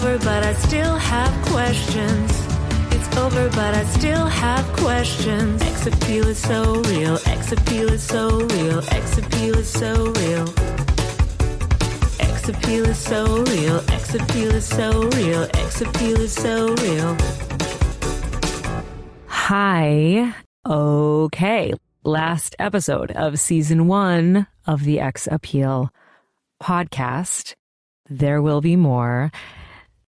over, but I still have questions. It's over, but I still have questions. Sex appeal is so real. Sex appeal is so real. Sex appeal is so real. Sex appeal is so real. Sex appeal is so real. Sex appeal is so real. Hi. Okay. Last episode of season 1 of the X Appeal podcast. There will be more.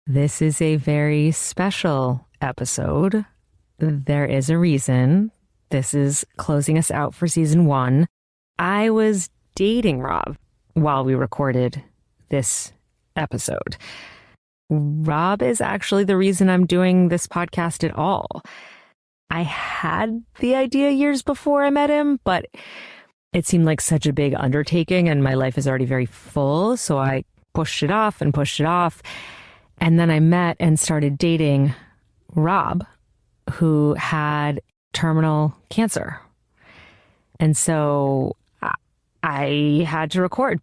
This is a very special episode. There is a reason. This is closing us out for season 1. I was dating Rob while we recorded this episode. Rob is actually the reason I'm doing this podcast at all. I had the idea years before I met him, but it seemed like such a big undertaking and my life is already very full. So I pushed it off and pushed it off. And then I met and started dating Rob, who had terminal cancer. And so I had to record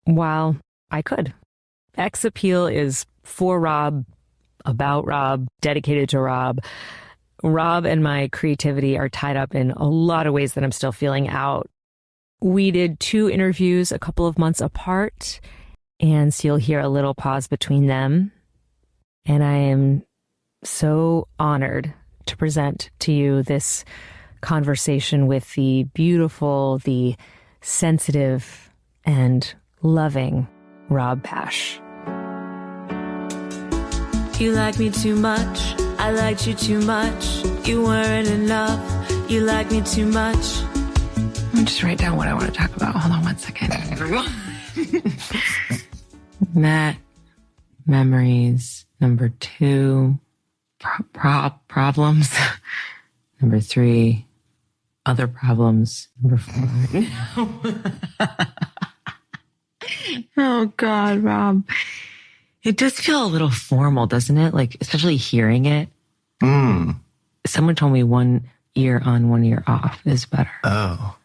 while I could. X Appeal is for Rob, about Rob, dedicated to Rob. Rob and my creativity are tied up in a lot of ways that I'm still feeling out. We did 2 interviews a couple of months apart, and so you'll hear a little pause between them. And I am so honored to present to you this conversation with the beautiful, the sensitive, and loving Rob Pash. You like me too much. I liked you too much. You weren't enough. You like me too much. Let me just write down what I want to talk about. Hold on one second, everyone. Met, memories. Number 2, problems. Number 3, other problems. Number 4. Oh, God, Rob. It does feel a little formal, doesn't it? Like, especially hearing it. Someone told me 1 ear on, 1 ear off is better. Oh.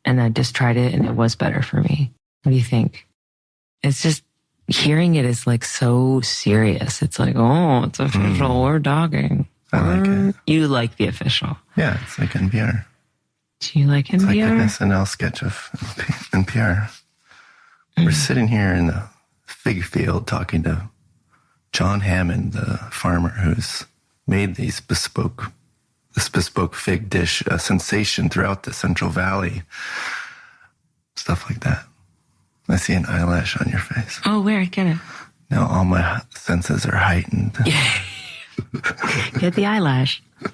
And I just tried it and it was better for me. What do you think? It's just, hearing it is like so serious. It's like, oh, it's official. We're dogging. I like it. You like the official. Yeah, it's like NPR. Do you like NPR? It's like an SNL sketch of NPR. We're sitting here in the fig field talking to John Hammond, the farmer who's made this bespoke fig dish a sensation throughout the Central Valley. Stuff like that. I see an eyelash on your face. Oh, where? Get it. Now all my senses are heightened. Get the eyelash. Is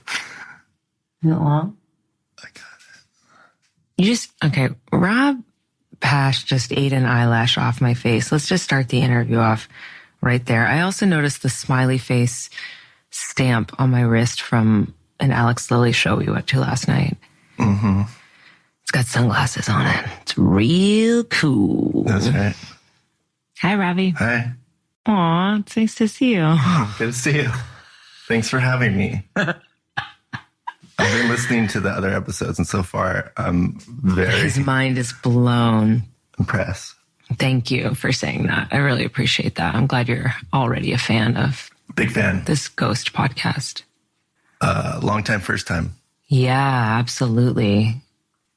it long? I got it. Okay, Rob Pash just ate an eyelash off my face. Let's just start the interview off right there. I also noticed the smiley face stamp on my wrist from an Alex Lilly show we went to last night. Mm-hmm. It's got sunglasses on it. It's real cool. That's right. Hi, Robbie. Hi. Aw, it's nice to see you. Good to see you. Thanks for having me. I've been listening to the other episodes, and so far, I'm very... His mind is blown. Impressed. Thank you for saying that. I really appreciate that. I'm glad you're already a fan of... Big fan. This ghost podcast. Long time, first time. Yeah, absolutely.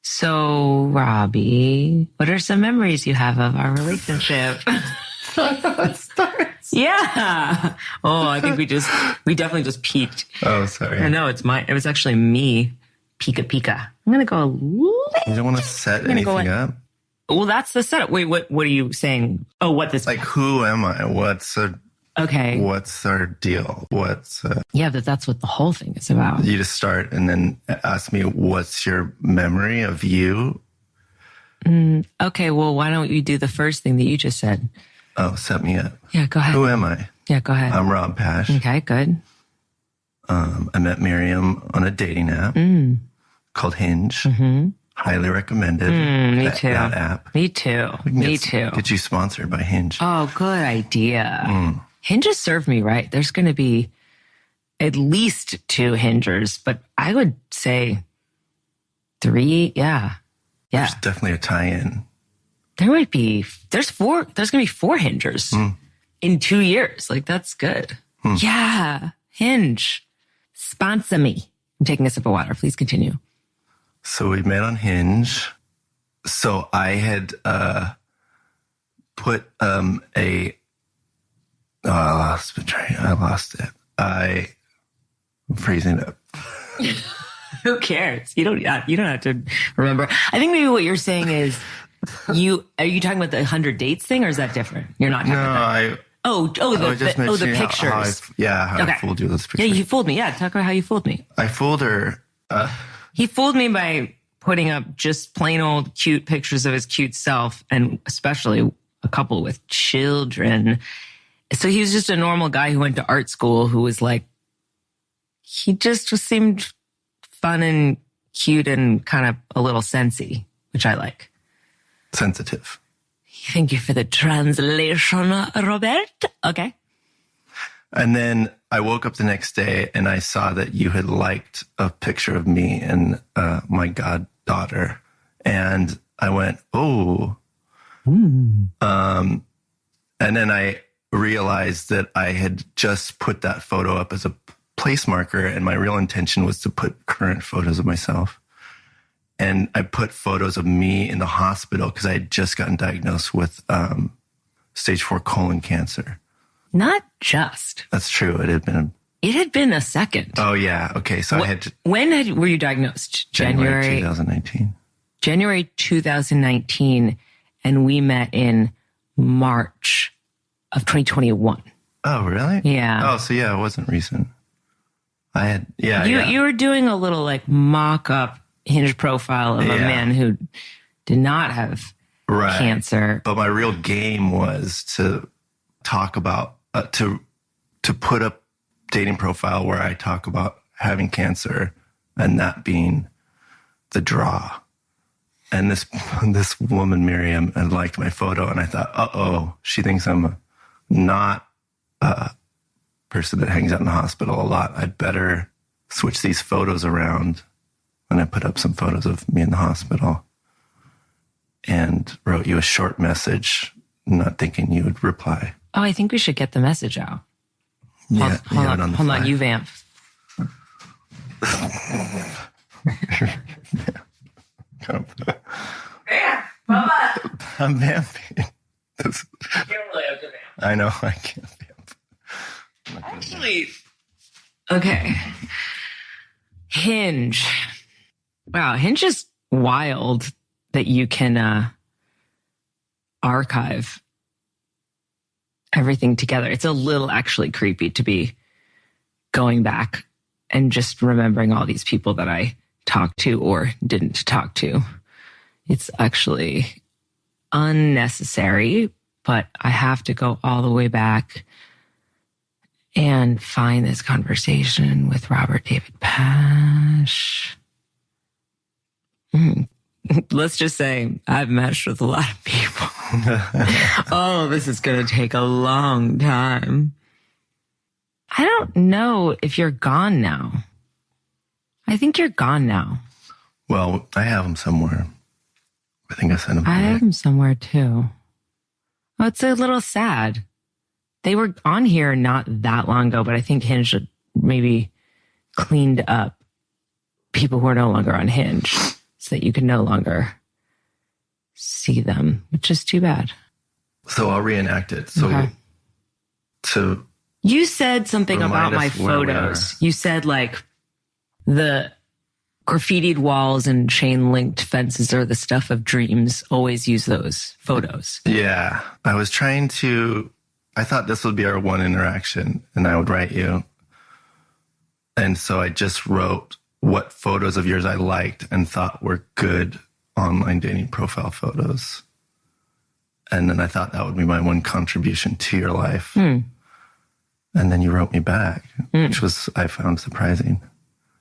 So, Robbie, what are some memories you have of our relationship? It starts. Yeah. Oh, I think we definitely just peaked. Oh, sorry. I know, it was actually me. Pika. I'm going to go a little... You don't want to set anything up? Well, that's the setup. Wait, what are you saying? Oh, what this... Like, who am I? What's our deal? Yeah, but that's what the whole thing is about. You just start and then ask me, what's your memory of you? Okay, well, why don't you do the first thing that you just said? Oh, set me up. Yeah, go ahead. Who am I? Yeah, go ahead. I'm Rob Pash. Okay, good. I met Miriam on a dating app called Hinge. Mm-hmm. Highly recommended. Me too. That app. Me too. Me too. Get you sponsored by Hinge. Oh, good idea. Hinge has served me right. There's going to be at least 2 Hingers, but I would say 3. Yeah. There's definitely a tie-in. There's 4. There's going to be 4 Hingers. in 2 years. Like, that's good. Yeah. Hinge. Sponsor me. I'm taking a sip of water. Please continue. So we met on Hinge. So I had put I lost it. I'm freezing it up. Who cares? You don't have to remember. I think maybe what you're saying is are you talking about the 100 dates thing, or is that different? You're not talking about that. The pictures. How I fooled you with those pictures. Yeah, you fooled me. Yeah, talk about how you fooled me. I fooled her. He fooled me by putting up just plain old cute pictures of his cute self, and especially a couple with children. So he was just a normal guy who went to art school who was like, he just seemed fun and cute and kind of a little sensy, which I like. Sensitive. Thank you for the translation, Robert. Okay. And then I woke up the next day and I saw that you had liked a picture of me and my goddaughter. And I went, oh. And then I realized that I had just put that photo up as a place marker, and my real intention was to put current photos of myself. And I put photos of me in the hospital because I had just gotten diagnosed with stage 4 colon cancer. Not just. That's true. It had been a second. Oh, yeah. Okay. So when were you diagnosed? January 2019. January 2019. And we met in March of 2021. Oh, really? Yeah. Oh, so yeah, it wasn't recent. You were doing a little like mock-up Hinge profile of a man who did not have cancer. But my real game was to talk about, to put up dating profile where I talk about having cancer and that being the draw. And this woman, Miriam, had liked my photo, and I thought, she thinks I'm not a person that hangs out in the hospital a lot. I'd better switch these photos around. And I put up some photos of me in the hospital and wrote you a short message, not thinking you would reply. Oh, I think we should get the message out. Yeah, hold on, you vamp. I'm vamping. You can't really have to vamp. I know, I can't vamp. Actually, okay. Hinge. Wow, Hinge is wild that you can archive everything together. It's a little actually creepy to be going back and just remembering all these people that I talked to or didn't talk to. It's actually unnecessary, but I have to go all the way back and find this conversation with Robert David Pash. Let's just say I've meshed with a lot of people. Oh, this is going to take a long time. I don't know if you're gone now. I think you're gone now. Well, I have them somewhere. I think I sent them. I have them somewhere too. Oh, it's a little sad. They were on here not that long ago, but I think Hinge maybe cleaned up people who are no longer on Hinge so that you can no longer see them, which is too bad. So I'll reenact it. So you said something about my photos. You said like the graffitied walls and chain linked fences are the stuff of dreams. Always use those photos. Yeah. I thought this would be our one interaction and I would write you. And so I just wrote what photos of yours I liked and thought were good online dating profile photos. And then I thought that would be my one contribution to your life. And then you wrote me back, which I found surprising.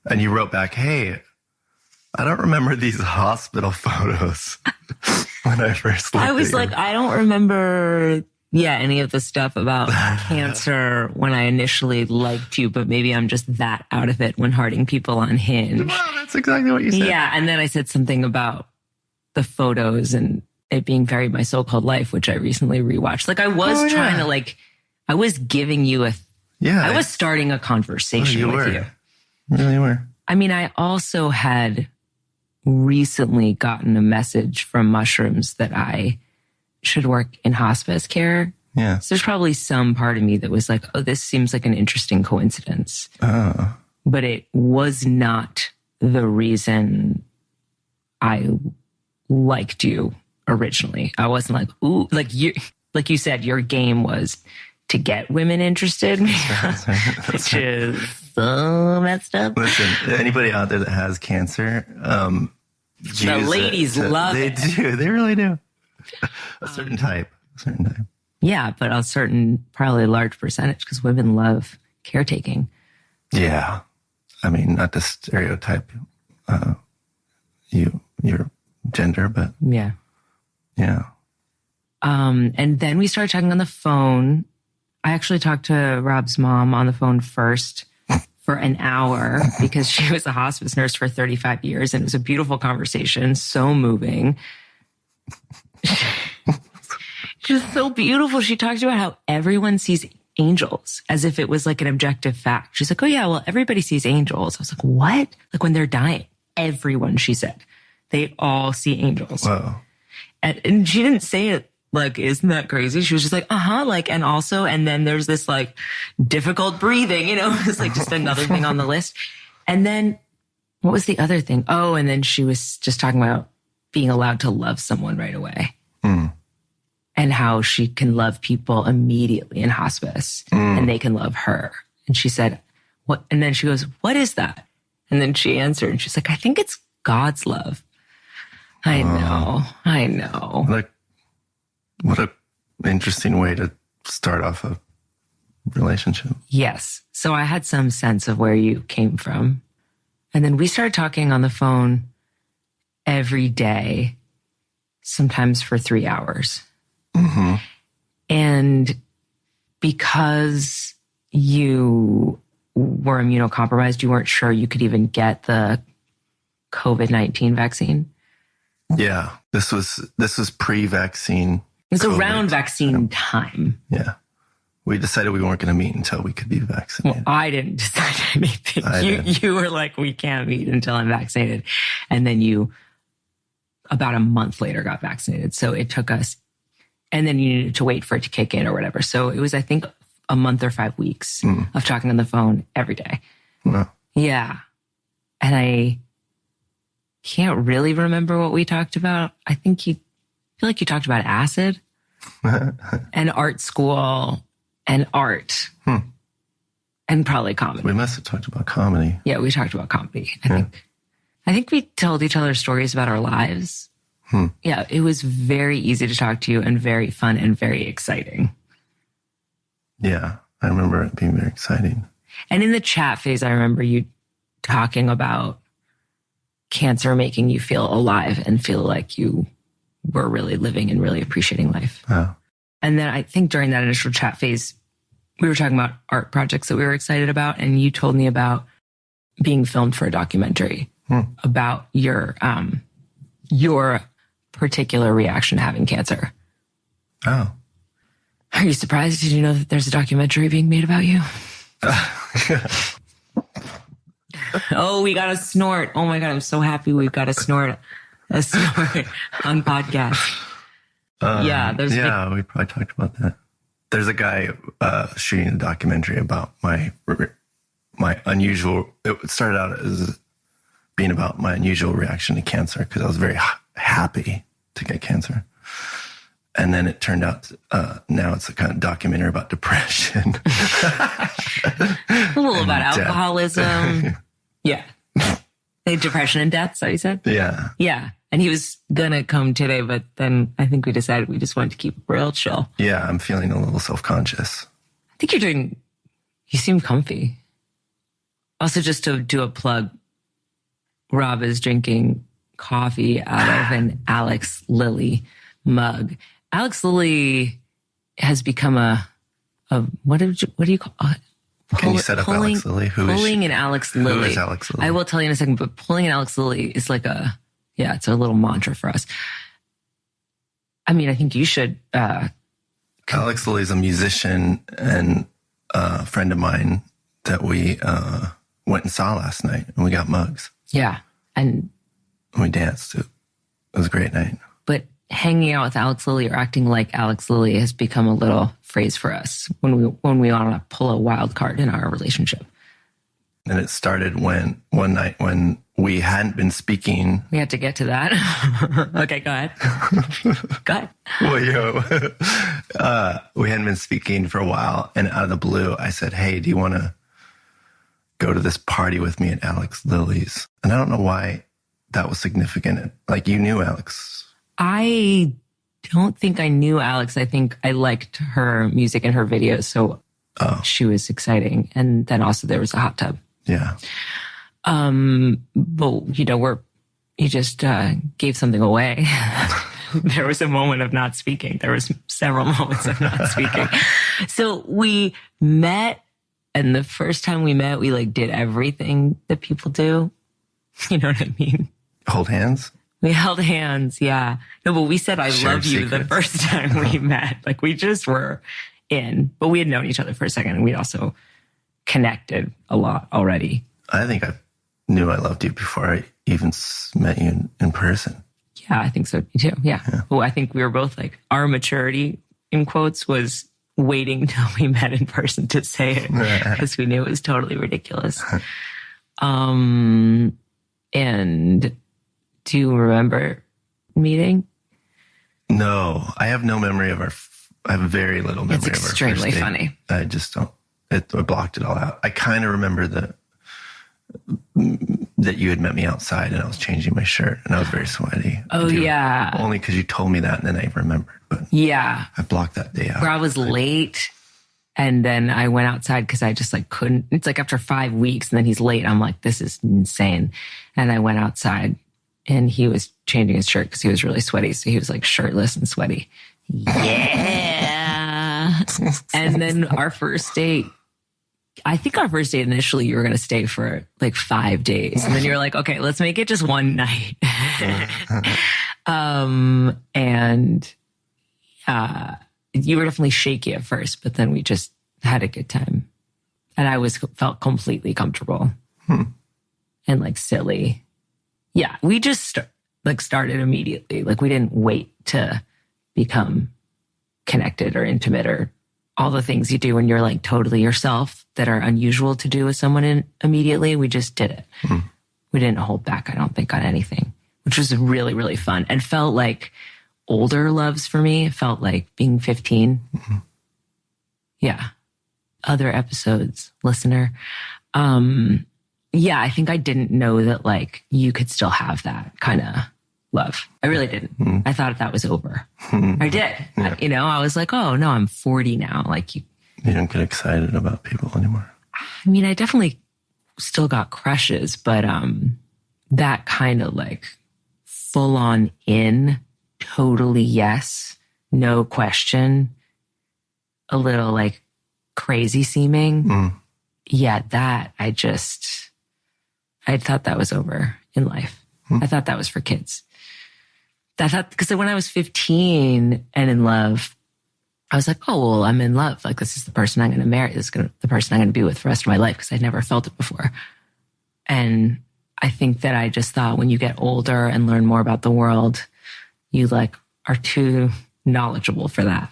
And you wrote back, hey, I don't remember these hospital photos when I first looked I was like, I don't remember any of the stuff about cancer when I initially liked you, but maybe I'm just that out of it when hearting people on Hinge. Well, that's exactly what you said. Yeah, and then I said something about the photos and it being very My So-Called Life, which I recently rewatched. Like I was trying to like I was giving you I was starting a conversation with you. Really were. I mean, I also had recently gotten a message from mushrooms that I should work in hospice care. Yeah. So there's probably some part of me that was like, oh, this seems like an interesting coincidence. But it was not the reason I liked you originally. I wasn't like, ooh, like you said, your game was to get women interested, which is so messed up. Listen, anybody out there that has cancer, the ladies love it. They do. They really do. A certain type. Yeah, but a certain, probably a large percentage, because women love caretaking. Yeah. I mean, not to stereotype your gender, but yeah. And then we started talking on the phone. I actually talked to Rob's mom on the phone first for an hour because she was a hospice nurse for 35 years, and it was a beautiful conversation, so moving. She was so beautiful. She talked about how everyone sees angels as if it was like an objective fact. She's like, oh yeah, well, everybody sees angels. I was like, what? Like when they're dying, everyone, she said, they all see angels. Whoa. And she didn't say it like, isn't that crazy? She was just like, like, and also, and then there's this like difficult breathing, it's like just another thing on the list. And then what was the other thing? Oh, and then she was just talking about being allowed to love someone right away. And how she can love people immediately in hospice and they can love her. And she said, what? And then she goes, what is that? And then she answered and she's like, I think it's God's love. I know. Like, what a interesting way to start off a relationship. Yes. So I had some sense of where you came from. And then we started talking on the phone every day, sometimes for 3 hours. Mm-hmm. And because you were immunocompromised, you weren't sure you could even get the COVID-19 vaccine. Yeah. This was pre-vaccine. It's around vaccine time. Yeah. We decided we weren't going to meet until we could be vaccinated. Well, I didn't decide anything. You were like, we can't meet until I'm vaccinated. And then you, about a month later, got vaccinated. So it took us, and then you needed to wait for it to kick in or whatever. So it was, I think, a month or 5 weeks of talking on the phone every day. Wow. Yeah. And I can't really remember what we talked about. I feel like you talked about acid and art school and art and probably comedy. We must have talked about comedy. Yeah, we talked about comedy. I think we told each other stories about our lives. Yeah, it was very easy to talk to you and very fun and very exciting. Yeah, I remember it being very exciting. And in the chat phase, I remember you talking about cancer making you feel alive and feel like you were really living and really appreciating life. Wow. And then I think during that initial chat phase, we were talking about art projects that we were excited about. And you told me about being filmed for a documentary about your particular reaction to having cancer. Oh. Are you surprised? Did you know that there's a documentary being made about you? Oh, we got a snort. Oh my God, I'm so happy we've got a snort on podcast. We probably talked about that. There's a guy shooting a documentary about my unusual. It started out as being about my unusual reaction to cancer because I was very happy to get cancer, and then it turned out now it's a kind of documentary about depression, a little about alcoholism. Yeah, depression and death. So you said, yeah. And he was gonna come today, but then I think we decided we just wanted to keep it real chill. Yeah, I'm feeling a little self-conscious. I think you seem comfy. Also, just to do a plug, Rob is drinking coffee out of an Alex Lilly mug. Alex Lilly has become what do you call it? Can you set up Alex Lilly? Pulling an Alex Lilly. Who is Alex Lilly? I will tell you in a second, but pulling an Alex Lilly is like it's a little mantra for us. I mean, I think you should Alex Lilly's a musician and a friend of mine that we went and saw last night, and we got mugs. Yeah. And we danced. It was a great night. But hanging out with Alex Lilly or acting like Alex Lilly has become a little phrase for us when we want to pull a wild card in our relationship. And it started one night when we hadn't been speaking. We had to get to that. Okay, go ahead. Go ahead. Well, we hadn't been speaking for a while, and out of the blue, I said, "Hey, do you want to go to this party with me at Alex Lilly's?" And I don't know why that was significant. Like, you knew Alex. I don't think I knew Alex. I think I liked her music and her videos, so she was exciting. And then also there was a hot tub. Yeah. But, you just gave something away. There was a moment of not speaking. There was several moments of not speaking. So we met, and the first time we met, we did everything that people do. You know what I mean? Hold hands? We held hands, yeah. No, but we said, I Shared love you secrets. the first time we met. We just were in. But we had known each other for a second, and we'd also connected a lot already. I think I knew I loved you before I even met you in person. Yeah, I think so too. Yeah. Well, I think we were both our maturity, in quotes, was waiting till we met in person to say it because we knew it was totally ridiculous. And do you remember meeting? No, I have no memory of I have very little memory of our first date. It's extremely funny. I just don't. I blocked it all out. I kind of remember that you had met me outside and I was changing my shirt and I was very sweaty. Oh, yeah. Only because you told me that and then I remembered. But yeah, I blocked that day out. Where I was late and then I went outside because I just couldn't. It's after 5 weeks and then he's late. I'm like, this is insane. And I went outside and he was changing his shirt because he was really sweaty. So he was shirtless and sweaty. Yeah. And then our first date, I think our first date initially, you were going to stay for 5 days. And then you were like, okay, let's make it just one night. And you were definitely shaky at first, but then we just had a good time. And I felt completely comfortable and silly. Yeah, we just started immediately. We didn't wait to become connected or intimate or all the things you do when you're totally yourself that are unusual to do with someone immediately. We just did it. We didn't hold back, I don't think, on anything, which was really, really fun and felt like older loves for me. It felt like being 15. Yeah. Other episodes, listener. Yeah, I think I didn't know that you could still have that kind of love. I really didn't. I thought that was over. I did. Yeah. I was like, oh no, I'm 40 now. You don't get excited about people anymore. I mean, I definitely still got crushes, but that kind of full on in, totally yes, no question, a little crazy seeming. Yeah, that I thought that was over in life. I thought that was for kids. Because when I was 15 and in love, I was like, oh, well, I'm in love. This is the person I'm going to marry. This is the person I'm going to be with for the rest of my life because I'd never felt it before. And I think that I just thought when you get older and learn more about the world, you are too knowledgeable for that.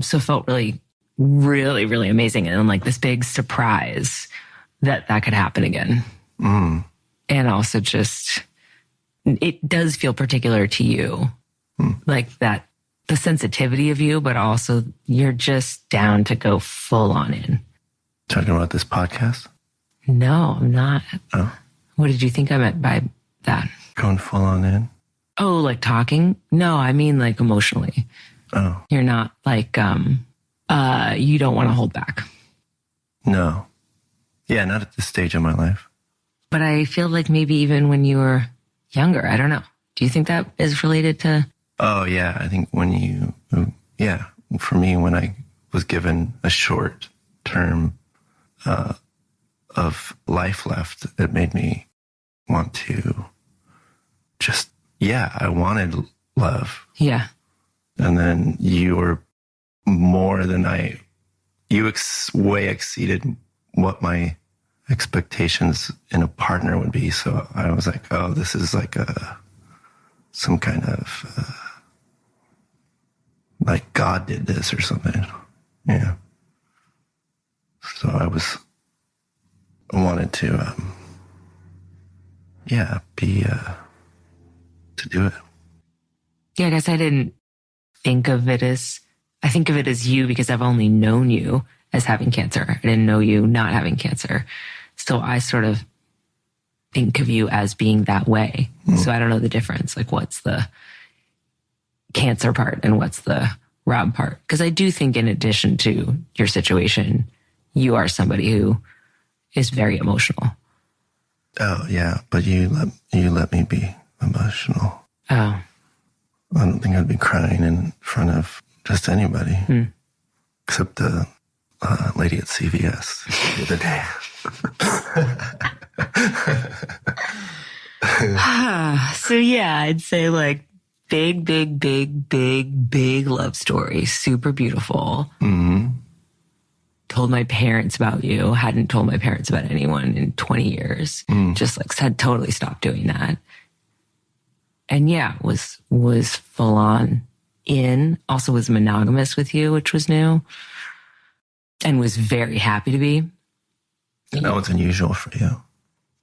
So it felt really, really, really amazing. And then this big surprise that could happen again. And also just, it does feel particular to you, that, the sensitivity of you, but also you're just down to go full on in. Talking about this podcast? No, I'm not. Oh. What did you think I meant by that? Going full on in? Oh, talking? No, I mean emotionally. Oh. You're not you don't want to hold back. No. Yeah, not at this stage of my life. But I feel maybe even when you were younger, I don't know. Do you think that is related to? Oh, yeah. I think for me, when I was given a short term of life left, it made me want to I wanted love. Yeah. And then you were more than way exceeded what my expectations in a partner would be. So I was like, oh, this is like some kind of, like God did this or something. Yeah. So I wanted to, to do it. Yeah, I guess I didn't think of it as, I think of it as you because I've only known you as having cancer. I didn't know you not having cancer. So I sort of think of you as being that way. So I don't know the difference. Like what's the cancer part and what's the Rob part? Because I do think in addition to your situation, you are somebody who is very emotional. Oh yeah, but you let me be emotional. Oh. I don't think I'd be crying in front of just anybody, except the lady at CVS the other day. So yeah, I'd say like big love story, super beautiful. Mm-hmm. Told my parents about you. Hadn't told my parents about anyone in 20 years. Just like had totally stopped doing that. And yeah, was full on in. Also was monogamous with you, which was new. And was very happy to be. I know it's unusual for you.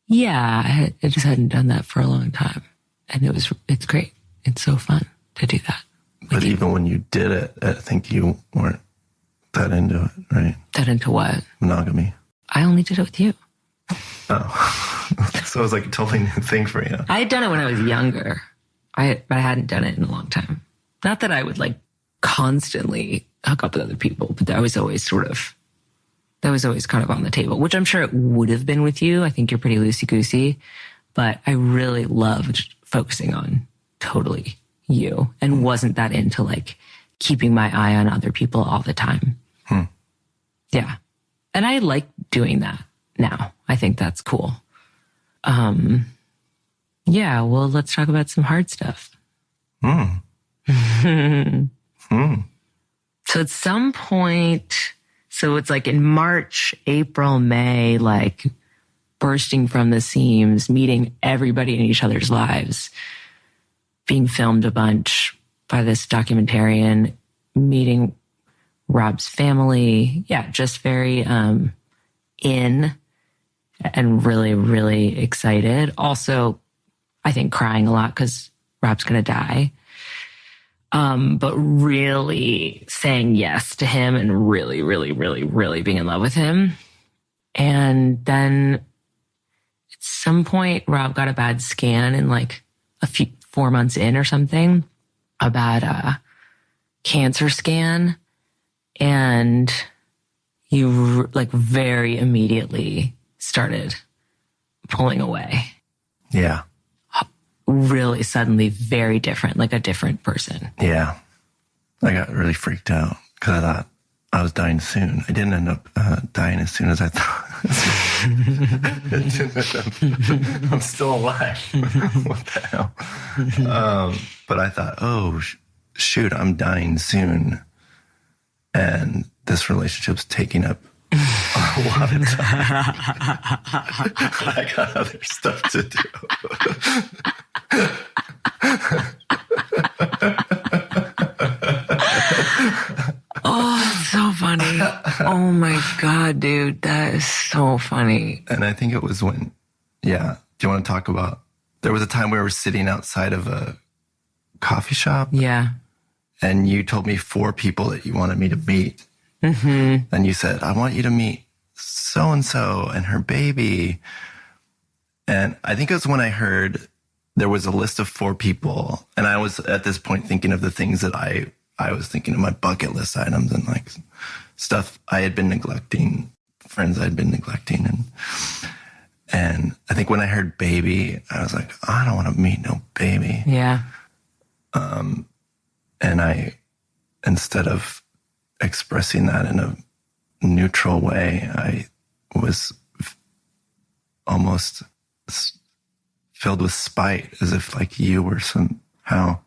Yeah, I just hadn't done that for a long time. And it's great. It's so fun to do that. But even when you did it, I think you weren't that into it, right? That into what? Monogamy. I only did it with you. Oh. So it was like a totally new thing for you. I had done it when I was younger. But I hadn't done it in a long time. Not that I would like constantly hook up with other people, but that was always kind of on the table, which I'm sure it would have been with you. I think you're pretty loosey-goosey, but I really loved focusing on totally you and wasn't that into like keeping my eye on other people all the time. Yeah. And I like doing that now. I think that's cool. Yeah, well, let's talk about some hard stuff. So at some point, so it's like in March, April, May, like bursting from the seams, meeting everybody in each other's lives, being filmed a bunch by this documentarian, meeting Rob's family. Yeah, just very in and really, really excited. Also, I think crying a lot because Rob's going to die. But really saying yes to him and really, really, really, really being in love with him. And then at some point, Rob got a bad scan in like 4 months in or something, a bad cancer scan. And you like very immediately started pulling away. Yeah. Really suddenly very different, like a different person. Yeah. I got really freaked out because I thought I was dying soon. I didn't end up dying as soon as I thought. I'm still alive. What the hell? But I thought, oh, shoot, I'm dying soon. And this relationship's taking up a lot of time. I got other stuff to do. Oh, that's so funny. Oh my God, dude. That is so funny. And I think it was when, yeah. Do you want to talk about, there was a time we were sitting outside of a coffee shop. Yeah. And you told me 4 people that you wanted me to meet. Mm-hmm. And you said, I want you to meet so-and-so and her baby. And I think it was when I heard there was a list of 4 people. And I was at this point thinking of the things that I was thinking of my bucket list items and like stuff I had been neglecting, friends I'd been neglecting. And I think when I heard baby, I was like, I don't want to meet no baby. Yeah. And I, instead of expressing that in a neutral way, I was almost filled with spite, as if like you were somehow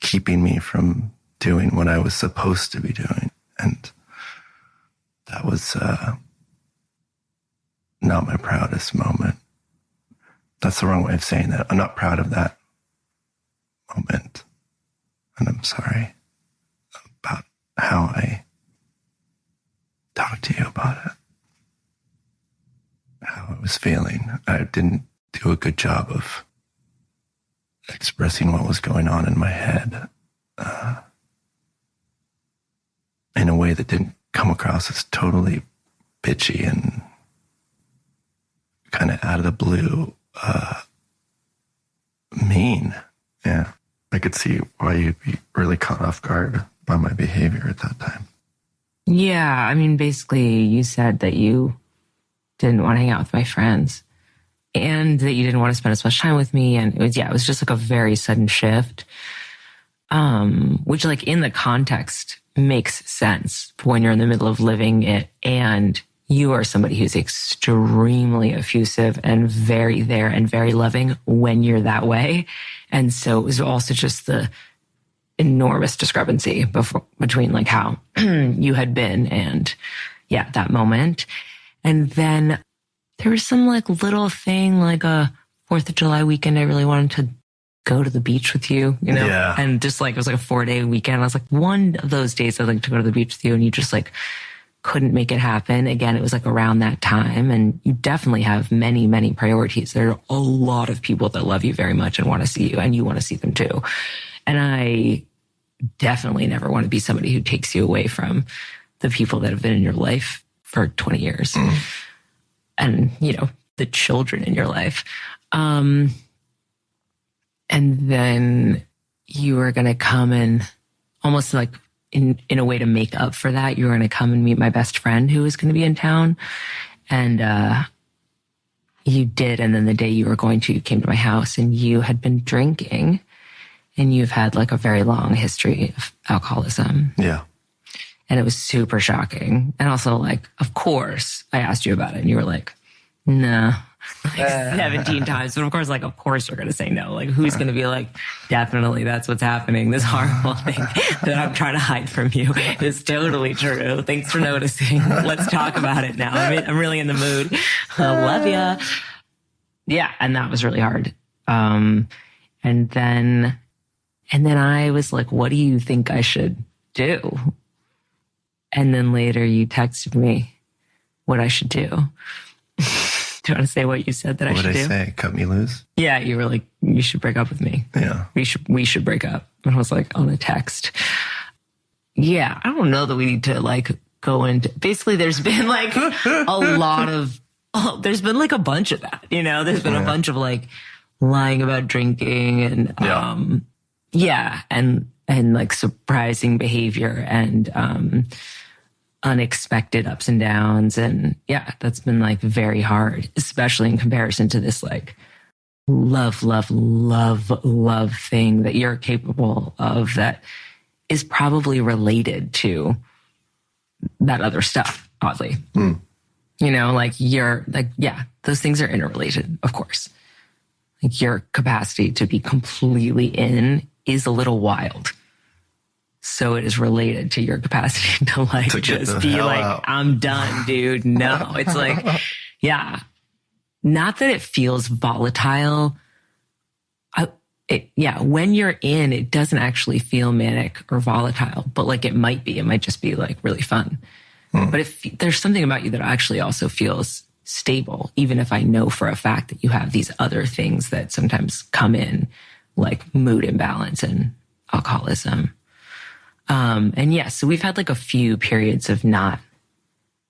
keeping me from doing what I was supposed to be doing. And that was not my proudest moment. That's the wrong way of saying that. I'm not proud of that moment. And I'm sorry about how I talked to you about it. How I was feeling. I didn't do a good job of expressing what was going on in my head in a way that didn't come across as totally bitchy and kind of out of the blue mean. Yeah. I could see why you'd be really caught off guard by my behavior at that time. Yeah, I mean, basically, you said that you didn't want to hang out with my friends and that you didn't want to spend as much time with me. And it was just like a very sudden shift, which like in the context makes sense when you're in the middle of living it and you are somebody who's extremely effusive and very there and very loving when you're that way. And so it was also just the enormous discrepancy between like how you had been and that moment. And then there was some like little thing, like a 4th of July weekend. I really wanted to go to the beach with you, you know? Yeah. And just like, it was like a 4-day weekend. I was like, one of those days I'd like to go to the beach with you. And you just like couldn't make it happen. Again, it was like around that time. And you definitely have many, many priorities. There are a lot of people that love you very much and want to see you, and you want to see them too. And I definitely never want to be somebody who takes you away from the people that have been in your life for 20 years and, you know, the children in your life. And then you were going to come and almost like in a way to make up for that, you were going to come and meet my best friend who was going to be in town. And, you did. And then the day you were going to, you came to my house and you had been drinking and you've had like a very long history of alcoholism. Yeah. And it was super shocking. And also like, of course, I asked you about it and you were like, no, like 17 times. But of course, you're going to say no. Like, who's going to be like, definitely that's what's happening. This horrible thing that I'm trying to hide from you is totally true. Thanks for noticing. Let's talk about it now. I'm really in the mood. I love ya. Yeah. And that was really hard. And then I was like, what do you think I should do? And then later you texted me what I should do. Do you want to say what you said that I should do? What did I say? Cut me loose? Yeah, you were like, you should break up with me. Yeah. We should break up. And I was like, on a text. Yeah, I don't know that we need to like go into, basically there's been like there's been like a bunch of that, you know, there's been a bunch of like lying about drinking and, and like surprising behavior and, unexpected ups and downs. And that's been like very hard, especially in comparison to this like love thing that you're capable of that is probably related to that other stuff, oddly. You know, like you're like, those things are interrelated, of course. Like your capacity to be completely in is a little wild. So it is related to your capacity to like just be like, out. I'm done, dude. No, it's like, not that it feels volatile. When you're in, it doesn't actually feel manic or volatile, but like it might be. It might just be like really fun. But if there's something about you that actually also feels stable, even if I know for a fact that you have these other things that sometimes come in, like mood imbalance and alcoholism. So we've had like a few periods of not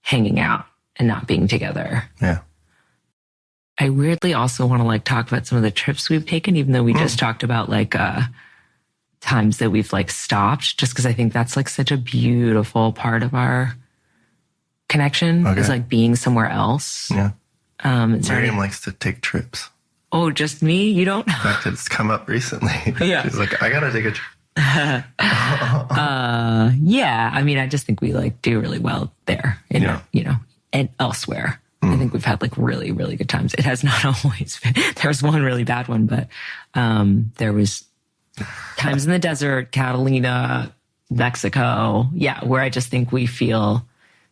hanging out and not being together. Yeah. I weirdly also want to like talk about some of the trips we've taken, even though we just talked about like, times that we've like stopped, just because I think that's like such a beautiful part of our connection is like being somewhere else. Yeah. Miriam likes to take trips. Oh, just me? You don't? In fact, it's come up recently. Yeah. She's like, I got to take a trip. I mean, I just think we like do really well there, you know, and elsewhere. I think we've had like really, really good times. It has not always been. There was one really bad one, but there was times in the desert, Catalina, Mexico. Yeah, where I just think we feel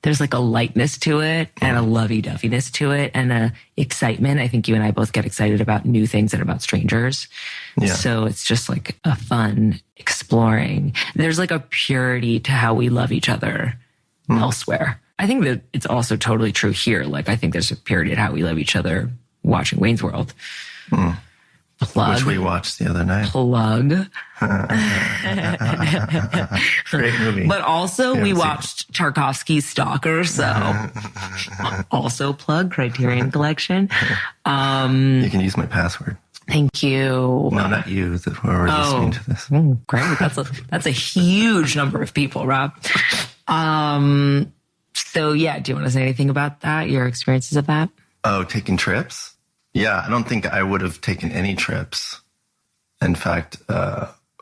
there's like a lightness to it and a lovey-doveyness to it and a excitement. I think you and I both get excited about new things and about strangers. Yeah. So it's just like a fun exploring. There's like a purity to how we love each other elsewhere. I think that it's also totally true here. Like, I think there's a purity to how we love each other watching Wayne's World. Plug. Which we watched the other night. Plug. Great movie. But also we watched Tarkovsky's Stalker, so also plug Criterion Collection. You can use my password. Thank you. No, not you. Whoever listening to this. Great. That's a huge number of people, Rob. So yeah, do you want to say anything about that? Your experiences of that? Oh, taking trips? Yeah, I don't think I would have taken any trips. In fact,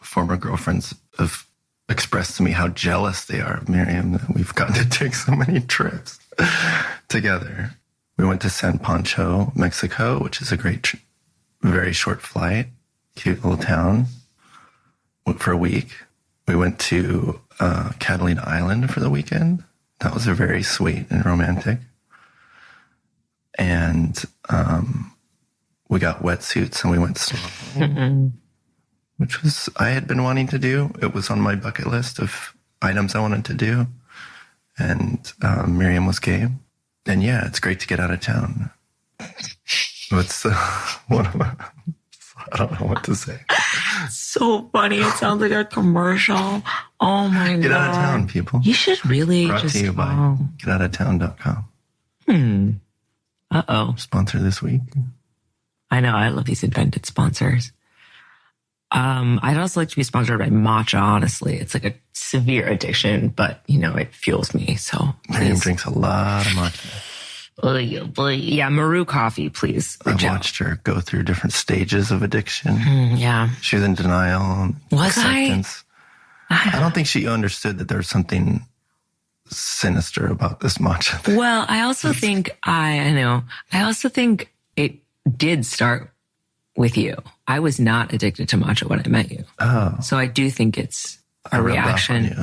former girlfriends have expressed to me how jealous they are of Miriam that we've gotten to take so many trips together. We went to San Pancho, Mexico, which is a great, very short flight, cute little town, for a week. We went to Catalina Island for the weekend. That was very sweet and romantic. And we got wetsuits and we went snorkeling, which was, I had been wanting to do. It was on my bucket list of items I wanted to do. And Miriam was game. And yeah, it's great to get out of town. What's one of my, I don't know what to say. So funny. It sounds like a commercial. Oh my God. Get out of town, people. You should really Brought to you by getoutoftown.com. Uh-oh. Sponsor this week. I know. I love these invented sponsors. I'd also like to be sponsored by matcha, honestly. It's like a severe addiction, but, you know, it fuels me. So Miriam drinks a lot of matcha. Yeah, Maru coffee, please. I've watched her go through different stages of addiction. Yeah. She was in denial. Was acceptance. I don't think she understood that there was something sinister about this matcha thing. Well, I also think, I also think it did start with you. I was not addicted to matcha when I met you. Oh. So I do think it's a reaction.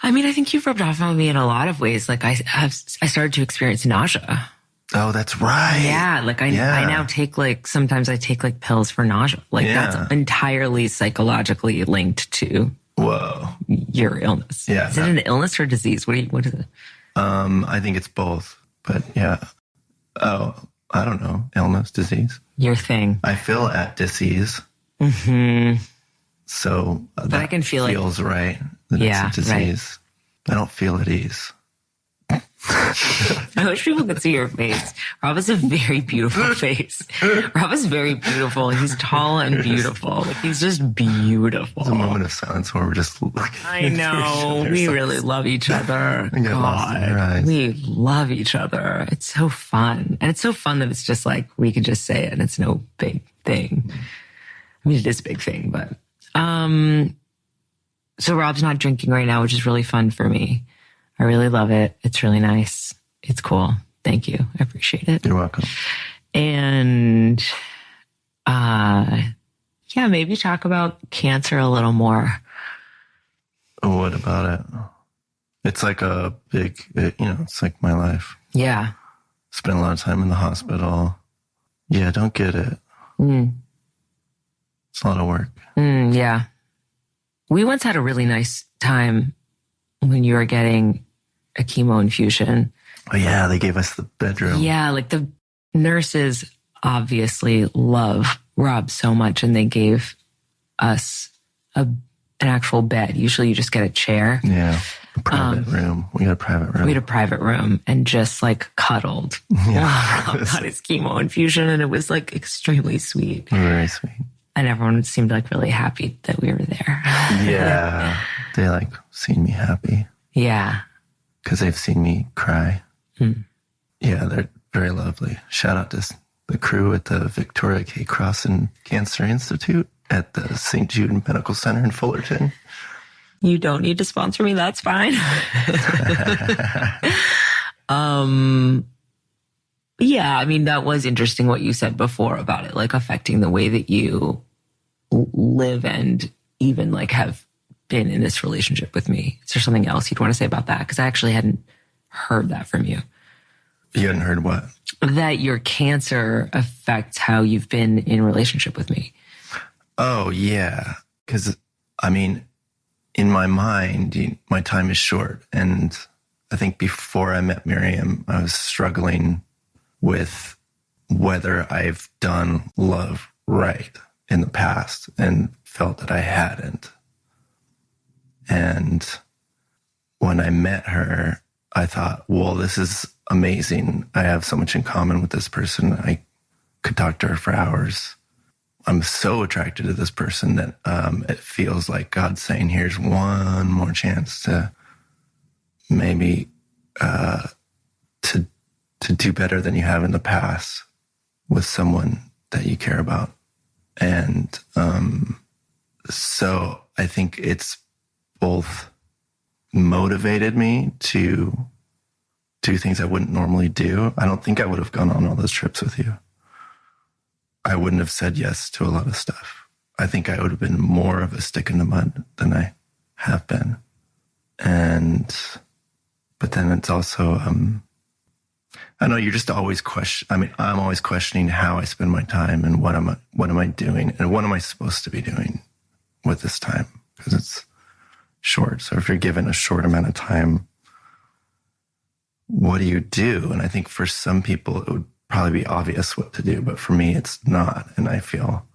I mean, I think you've rubbed off on me in a lot of ways. Like I started to experience nausea. Oh, that's right. Yeah. Like I now take sometimes I take pills for nausea. Like that's entirely psychologically linked to your illness. Yeah. Is it an illness or disease? What is it? I think it's both, but yeah. Oh, I don't know. Illness, disease. Your thing. I feel at disease. So but I can feel feels right. That it's a disease. Right. I don't feel at ease. I wish people could see your face. Rob has a very beautiful face. Rob is very beautiful. He's tall and beautiful. Like, he's just beautiful. It's a moment of silence where we're just looking. I know. We really love each other. Get lost in your eyes. We love each other. It's so fun. And it's so fun that it's just like, we can just say it and it's no big thing. I mean, it is a big thing, but, so Rob's not drinking right now, which is really fun for me. I really love it. It's really nice. It's cool. Thank you. I appreciate it. You're welcome. And, maybe talk about cancer a little more. What about it? It's like a big, it's like my life. Yeah. Spent a lot of time in the hospital. Yeah, don't get it. It's a lot of work. Yeah. We once had a really nice time when you were getting a chemo infusion. Oh yeah, they gave us the bedroom. Yeah, like the nurses obviously love Rob so much, and they gave us an actual bed. Usually you just get a chair. Yeah, a private room. We had a private room. We had a private room and just like cuddled. Yeah. Rob got his chemo infusion, and it was like extremely sweet. Very sweet. And everyone seemed like really happy that we were there. Yeah, they like seen me happy. Yeah. Because they've seen me cry. Yeah, they're very lovely. Shout out to the crew at the Victoria K. Crossan Cancer Institute at the St. Jude Medical Center in Fullerton. You don't need to sponsor me. That's fine. Yeah, I mean, that was interesting what you said before about it, like affecting the way that you live and even like have been in this relationship with me. Is there something else you'd want to say about that? Because I actually hadn't heard that from you. You hadn't heard what? That your cancer affects how you've been in relationship with me. Oh, yeah. Because, I mean, in my mind, my time is short. And I think before I met Miriam, I was struggling with whether I've done love right in the past and felt that I hadn't. And when I met her, I thought, well, this is amazing. I have so much in common with this person. I could talk to her for hours. I'm so attracted to this person that it feels like God's saying, here's one more chance to maybe to do better than you have in the past with someone that you care about. And so I think it's both motivated me to do things I wouldn't normally do. I don't think I would have gone on all those trips with you. I wouldn't have said yes to a lot of stuff. I think I would have been more of a stick in the mud than I have been. But then it's also, I know you're just always I'm always questioning how I spend my time and what am I doing and what am I supposed to be doing with this time? Because it's short. So if you're given a short amount of time, what do you do? And I think for some people, it would probably be obvious what to do, but for me, it's not. And I feel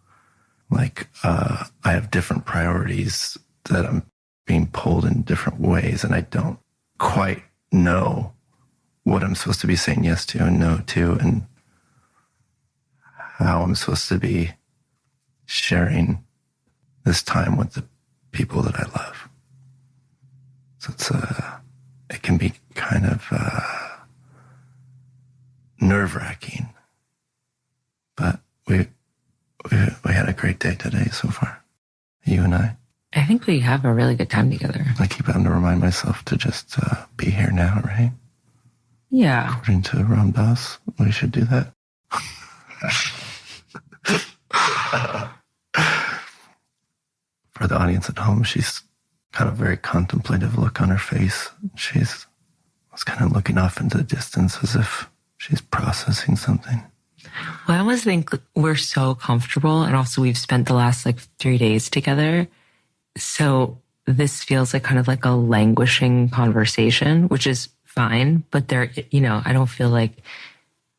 like I have different priorities that I'm being pulled in different ways, and I don't quite know what I'm supposed to be saying yes to and no to, and how I'm supposed to be sharing this time with the people that I love. So it can be kind of nerve-wracking, but we had a great day today so far, you and I. I think we have a really good time together. I keep having to remind myself to just be here now, right? Yeah. According to Ram Dass, we should do that. For the audience at home, she's got a very contemplative look on her face. She was kind of looking off into the distance as if she's processing something. Well, I almost think we're so comfortable, and also we've spent the last 3 days together. So this feels like kind of like a languishing conversation, which is fine. But there, I don't feel like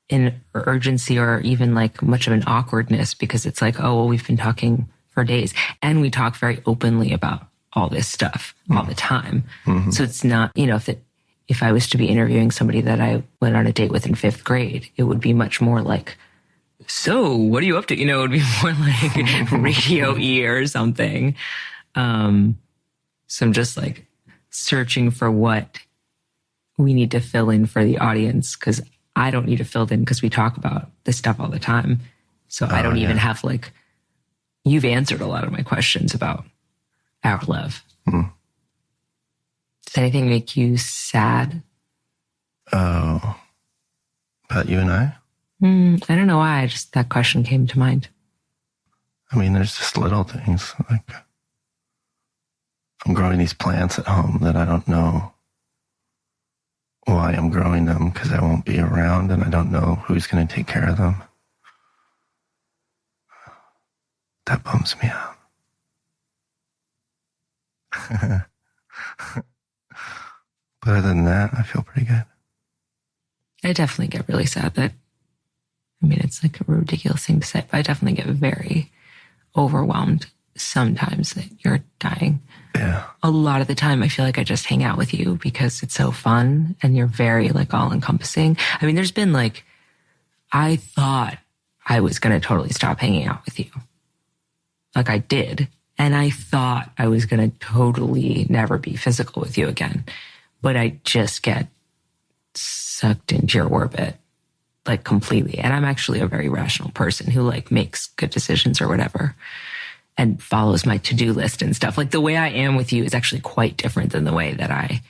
an urgency or even much of an awkwardness, because it's like, oh, well, we've been talking for days, and we talk very openly about all this stuff all the time. Mm-hmm. So it's not, if I was to be interviewing somebody that I went on a date with in 5th grade, it would be much more like, so what are you up to? It would be more like radio-y or something. So I'm just searching for what we need to fill in for the audience, because I don't need to fill it in because we talk about this stuff all the time. So I don't even have you've answered a lot of my questions about our love. Mm. Does anything make you sad? Oh, about you and I? I don't know why. That question came to mind. I mean, there's just little things. I'm growing these plants at home that I don't know why I'm growing them, because I won't be around and I don't know who's going to take care of them. That bums me out. But other than that, I feel pretty good. I definitely get really sad that, it's a ridiculous thing to say, but I definitely get very overwhelmed sometimes that you're dying. Yeah. A lot of the time, I feel like I just hang out with you because it's so fun and you're very all encompassing. There's been I thought I was going to totally stop hanging out with you. I did. And I thought I was going to totally never be physical with you again. But I just get sucked into your orbit, completely. And I'm actually a very rational person who makes good decisions or whatever and follows my to-do list and stuff. The way I am with you is actually quite different than the way that I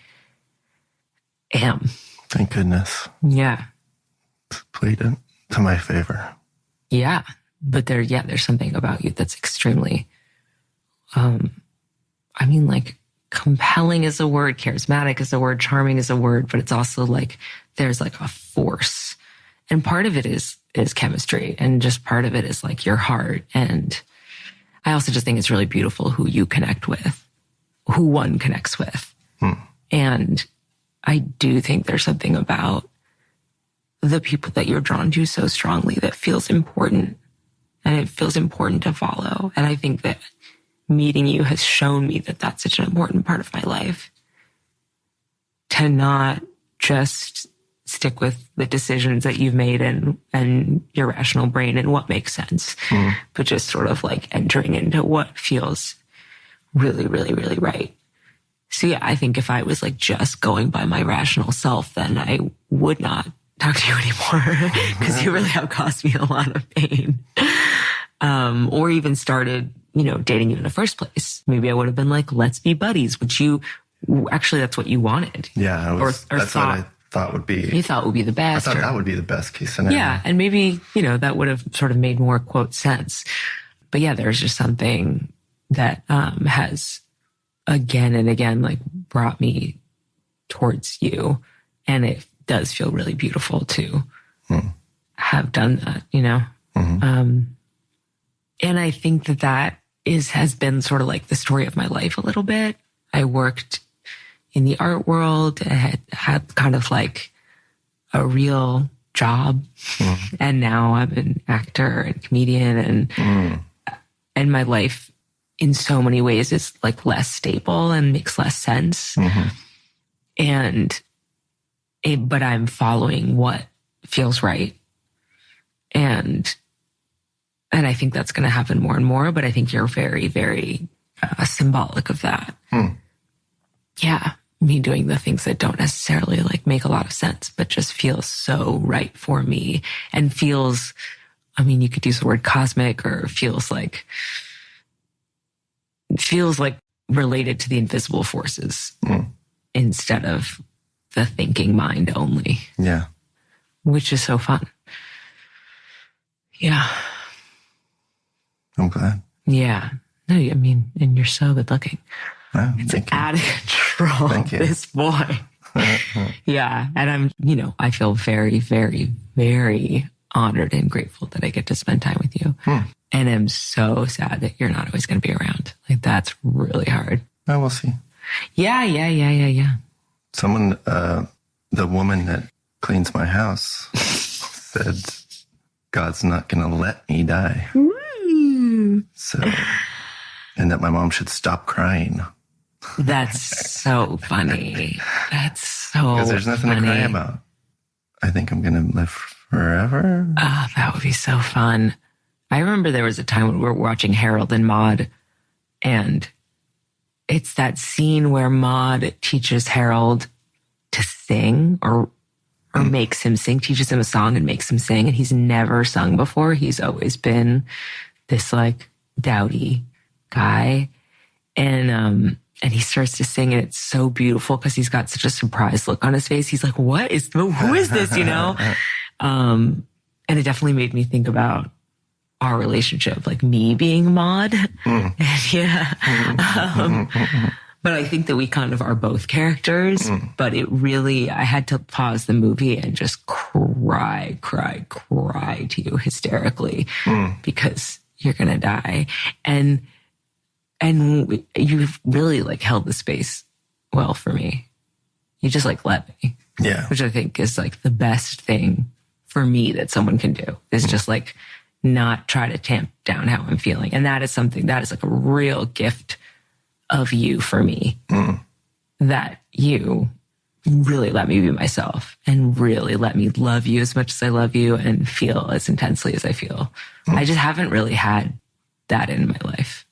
am. Thank goodness. Yeah. It's played it to my favor. Yeah. But there's something about you that's extremely I mean, like, compelling is a word, charismatic is a word, charming is a word, but it's also like there's like a force. And part of it is chemistry, and just part of it is like your heart. And I also just think it's really beautiful who you connect with, who one connects with. And I do think there's something about the people that you're drawn to so strongly that feels important, and it feels important to follow. And I think that meeting you has shown me that that's such an important part of my life, to not just stick with the decisions that you've made and your rational brain and what makes sense, but just sort of like entering into what feels really, really, really right. So yeah, I think if I was like just going by my rational self, then I would not talk to you anymore, because you really have caused me a lot of pain. Or even started, dating you in the first place. Maybe I would have been like, let's be buddies, which actually, that's what you wanted. Yeah. That's what I thought would be. You thought would be the best. I thought that would be the best case scenario. Yeah. And maybe, that would have sort of made more quote sense. But yeah, there's just something that, has again and again, like brought me towards you. And it does feel really beautiful to have done that, and I think that has been sort of like the story of my life a little bit. I worked in the art world. I had kind of like a real job. And now I'm an actor and comedian, and my life in so many ways is like less stable and makes less sense. But I'm following what feels right. And I think that's going to happen more and more, but I think you're very, very symbolic of that. Yeah. Me doing the things that don't necessarily like make a lot of sense, but just feels so right for me, and feels, you could use the word cosmic, or feels like related to the invisible forces instead of the thinking mind only. Yeah. Which is so fun. Yeah. I'm glad. Yeah. No, and you're so good looking. Oh, it's out of control, this boy. Yeah. And I'm, I feel very, very, very honored and grateful that I get to spend time with you. And I'm so sad that you're not always going to be around. Like, that's really hard. Oh, we'll see. Yeah. Someone, the woman that cleans my house said, God's not going to let me die. So, and that my mom should stop crying. That's so funny. That's so because there's nothing funny to cry about. I think I'm going to live forever. Oh, that would be so fun. I remember there was a time when we were watching Harold and Maude, and it's that scene where Maude teaches Harold to sing, or makes him sing, teaches him a song and makes him sing. And he's never sung before. He's always been this like dowdy guy. And he starts to sing, and it's so beautiful because he's got such a surprised look on his face. He's like, who is this? And it definitely made me think about our relationship, like me being Maude. Yeah. But I think that we kind of are both characters, but I had to pause the movie and just cry to you hysterically because you're going to die. And you've really like held the space well for me. You just like let me. Yeah. Which I think is like the best thing for me that someone can do, is just like not try to tamp down how I'm feeling. And that is something that is like a real gift of you for me, that you really let me be myself and really let me love you as much as I love you and feel as intensely as I feel. I just haven't really had that in my life.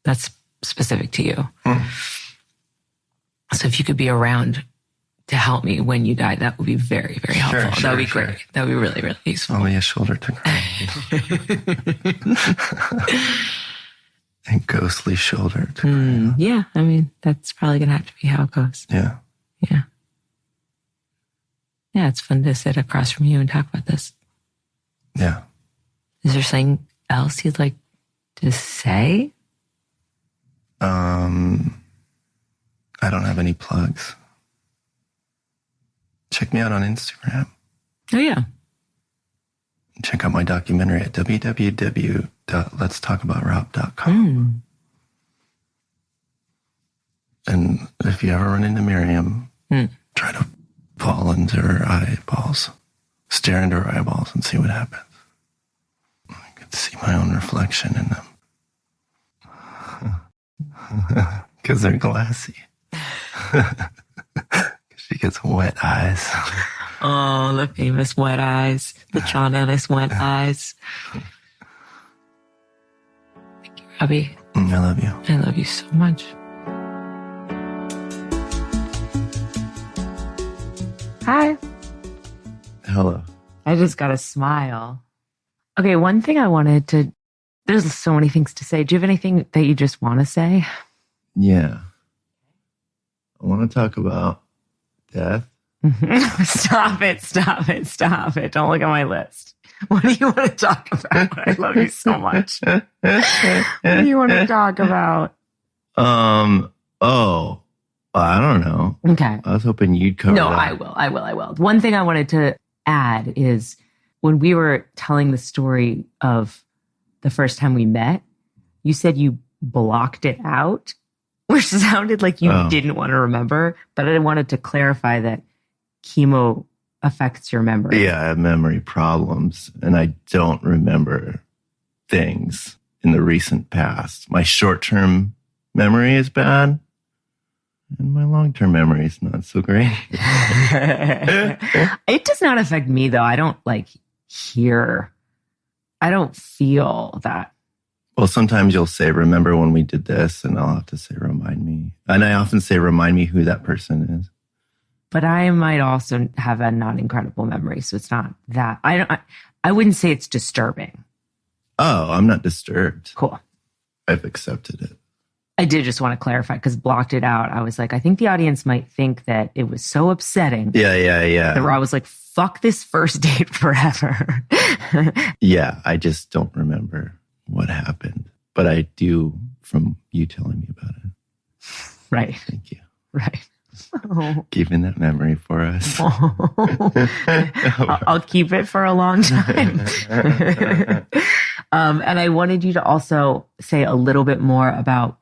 That's specific to you. So if you could be around to help me when you die, that would be very, very helpful. That would be great. That would be really, really useful. Only a shoulder to cry. And ghostly shoulder to cry. Yeah, I mean, that's probably going to have to be how it goes. Yeah. Yeah. Yeah, it's fun to sit across from you and talk about this. Yeah. Is there something else you'd like to say? I don't have any plugs. Check me out on Instagram. Oh, yeah. Check out my documentary at www.letstalkaboutrob.com. And if you ever run into Miriam, try to fall into her eyeballs, stare into her eyeballs and see what happens. I could see my own reflection in them. Because they're glassy. She gets wet eyes. Oh, the famous wet eyes. The Jon Ennis wet eyes. Thank you, Robbie. I love you. I love you so much. Hi. Hello. I just got a smile. Okay, one thing I wanted to... There's so many things to say. Do you have anything that you just want to say? Yeah. I want to talk about death. Stop it. Don't look at my list. What do you want to talk about? I love you so much. What do you want to talk about? I don't know. Okay. I was hoping you'd cover that. I will. One thing I wanted to add is when we were telling the story of the first time we met, you said you blocked it out, which sounded like you didn't want to remember, but I wanted to clarify that chemo affects your memory. Yeah, I have memory problems, and I don't remember things in the recent past. My short-term memory is bad, and my long-term memory is not so great. It does not affect me, though. I don't, I don't feel that. Well, sometimes you'll say, remember when we did this, and I'll have to say, remind me. And I often say, remind me who that person is. But I might also have a not incredible memory, so it's not that. I wouldn't say it's disturbing. Oh, I'm not disturbed. Cool. I've accepted it. I did just want to clarify, because blocked it out. I was like, I think the audience might think that it was so upsetting. Yeah. That I was like, fuck this first date forever. Yeah, I just don't remember what happened. But I do from you telling me about it. Right. Thank you. Right. Oh. Keeping that memory for us. I'll keep it for a long time. And I wanted you to also say a little bit more about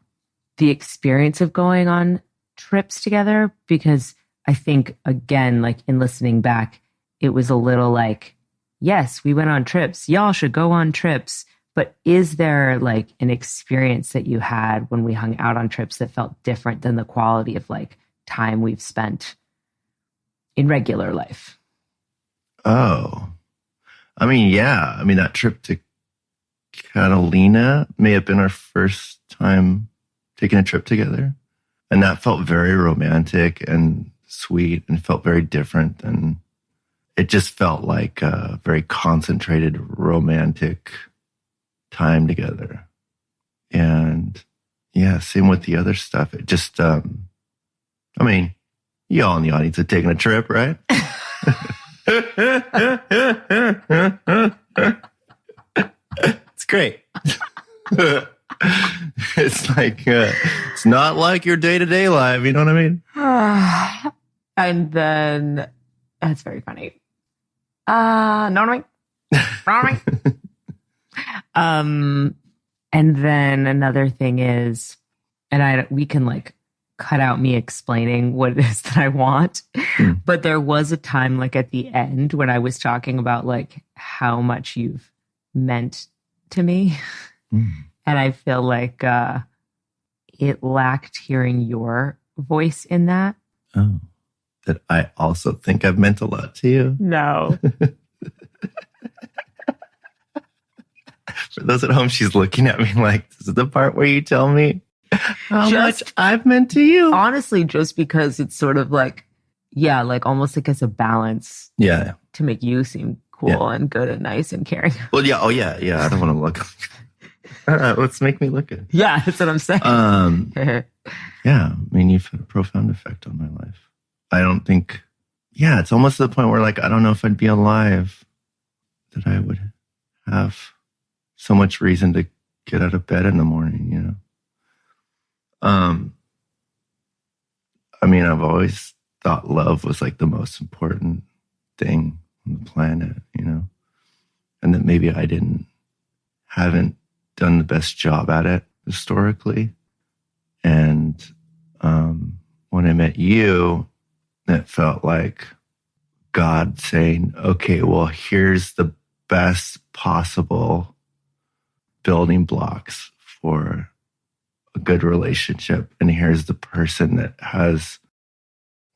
the experience of going on trips together, because I think, again, like in listening back, it was a little like, yes, we went on trips. Y'all should go on trips. But is there like an experience that you had when we hung out on trips that felt different than the quality of like time we've spent in regular life? Oh, I mean, yeah. I mean, that trip to Catalina may have been our first time taking a trip together. And that felt very romantic and sweet and felt very different. And it just felt like a very concentrated, romantic time together. And yeah, same with the other stuff. It just, I mean, you all in the audience are taking a trip, right? It's great. It's like, it's not like your day-to-day life. You know what I mean? And then, that's very funny. Know what I mean? And then another thing is, and we can like cut out me explaining what it is that I want, but there was a time like at the end when I was talking about like how much you've meant to me. And I feel like it lacked hearing your voice in that. Oh, that I also think I've meant a lot to you. No. For those at home, she's looking at me like, this is the part where you tell me how much I've meant to you. Honestly, just because it's sort of like, yeah, like almost like as a balance. Yeah. To make you seem cool and good and nice and caring. Well, yeah. Oh, yeah. Yeah. I don't want to look. Let's make me look good. Yeah, that's what I'm saying. Yeah. I mean, you've had a profound effect on my life. I don't think, it's almost to the point where like, I don't know if I'd be alive that I would have so much reason to get out of bed in the morning, you know? I mean, I've always thought love was like the most important thing on the planet, you know, and that maybe I haven't done the best job at it historically. And when I met you, it felt like God saying, okay, well, here's the best possible building blocks for a good relationship. And here's the person that has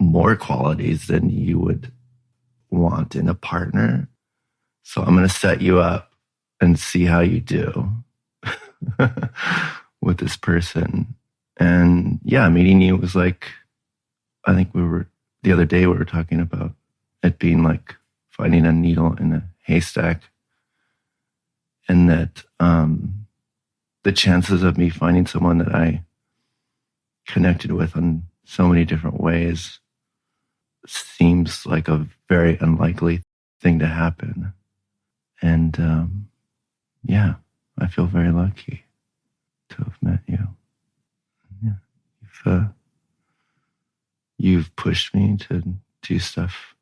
more qualities than you would want in a partner. So I'm going to set you up and see how you do with this person. And yeah, meeting you was like, I think the other day we were talking about it being like finding a needle in a haystack. And that the chances of me finding someone that I connected with in so many different ways seems like a very unlikely thing to happen. And yeah, I feel very lucky to have met you. Yeah, you've pushed me to do stuff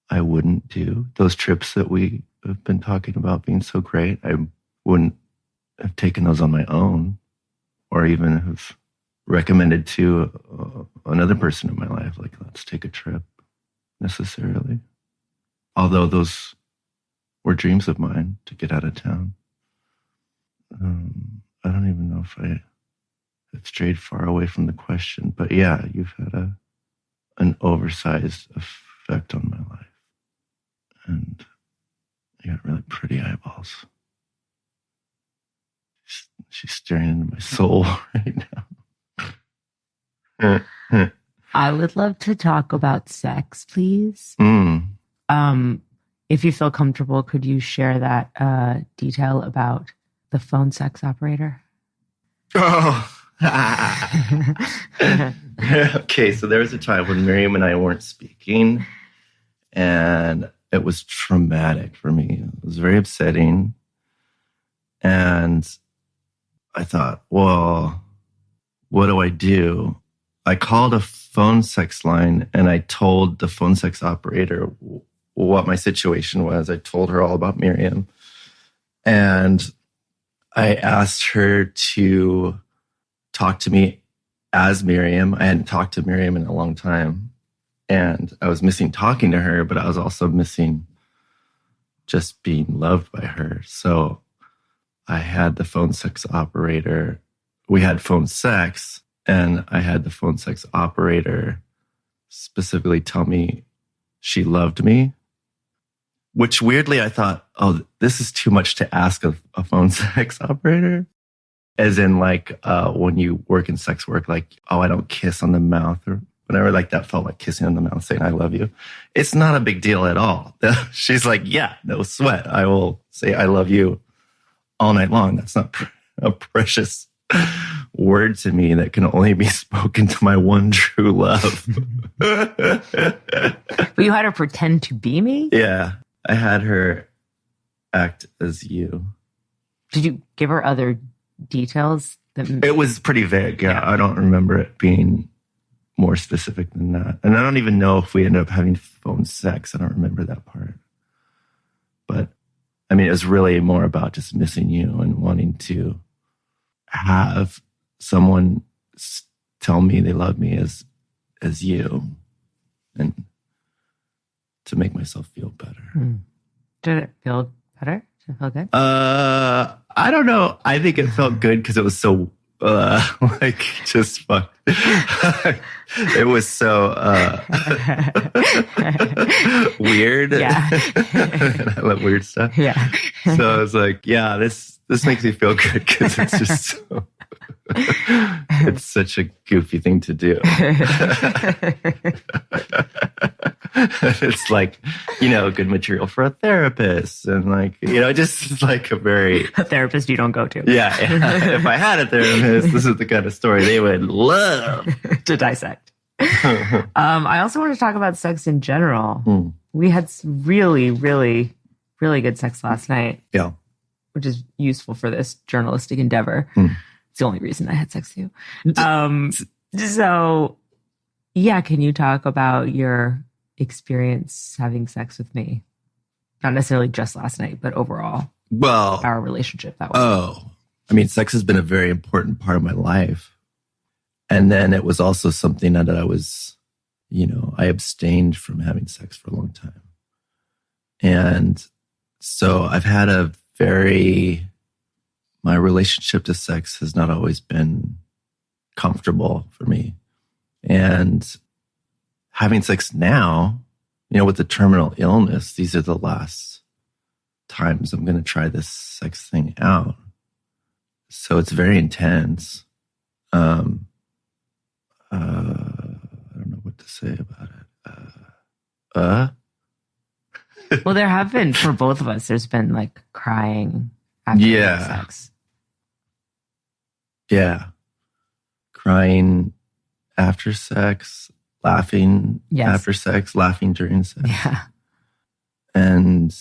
I wouldn't do. Those trips that we have been talking about being so great, I wouldn't have taken those on my own, or even have recommended to another person in my life, like, let's take a trip, necessarily. Although those were dreams of mine to get out of town. I don't even know if I have strayed far away from the question, but yeah, you've had an oversized effect on my life. And you got really pretty eyeballs. She's staring into my soul right now. I would love to talk about sex, please. If you feel comfortable, could you share that detail about the phone sex operator? Oh. Okay, so there was a time when Miriam and I weren't speaking, and it was traumatic for me. It was very upsetting. And I thought, well, what do I do? I called a phone sex line and I told the phone sex operator what my situation was. I told her all about Miriam. And I asked her to talk to me as Miriam. I hadn't talked to Miriam in a long time. And I was missing talking to her, but I was also missing just being loved by her. So I had the phone sex operator. We had phone sex, and I had the phone sex operator specifically tell me she loved me, which weirdly I thought, oh, this is too much to ask of a phone sex operator. As in, like, when you work in sex work, like, oh, I don't kiss on the mouth or whatever. Like, that felt like kissing on the mouth, saying I love you. It's not a big deal at all. She's like, yeah, no sweat. I will say I love you all night long. That's not a precious word to me that can only be spoken to my one true love. But you had her pretend to be me? Yeah, I had her act as you. Did you give her other details? It was pretty vague. Yeah, I don't remember it being more specific than that. And I don't even know if we ended up having phone sex. I don't remember that part. But I mean, it was really more about just missing you and wanting to have someone tell me they love me as you, and to make myself feel better. Did it feel better? Did it feel good? I don't know. I think it felt good because it was so like just fuck. It was so weird. Yeah. I love weird stuff. Yeah. So I was like, yeah, this makes me feel good because it's just so it's such a goofy thing to do. It's like, good material for a therapist, and like, just like a therapist you don't go to. Yeah. If I had a therapist, this is the kind of story they would love to dissect. I also want to talk about sex in general. We had really, really, really good sex last night. Yeah. Which is useful for this journalistic endeavor. It's the only reason I had sex with you. So yeah, can you talk about your experience having sex with me? Not necessarily just last night, but overall. Well, our relationship that way. Oh, I mean, sex has been a very important part of my life. And then it was also something that I was, I abstained from having sex for a long time. And so I've had my relationship to sex has not always been comfortable for me. And having sex now, with the terminal illness, these are the last times I'm going to try this sex thing out. So it's very intense. I don't know what to say about it. Well, there have been, for both of us, there's been like crying after sex. Yeah. Crying after sex, laughing after sex, laughing during sex. Yeah. And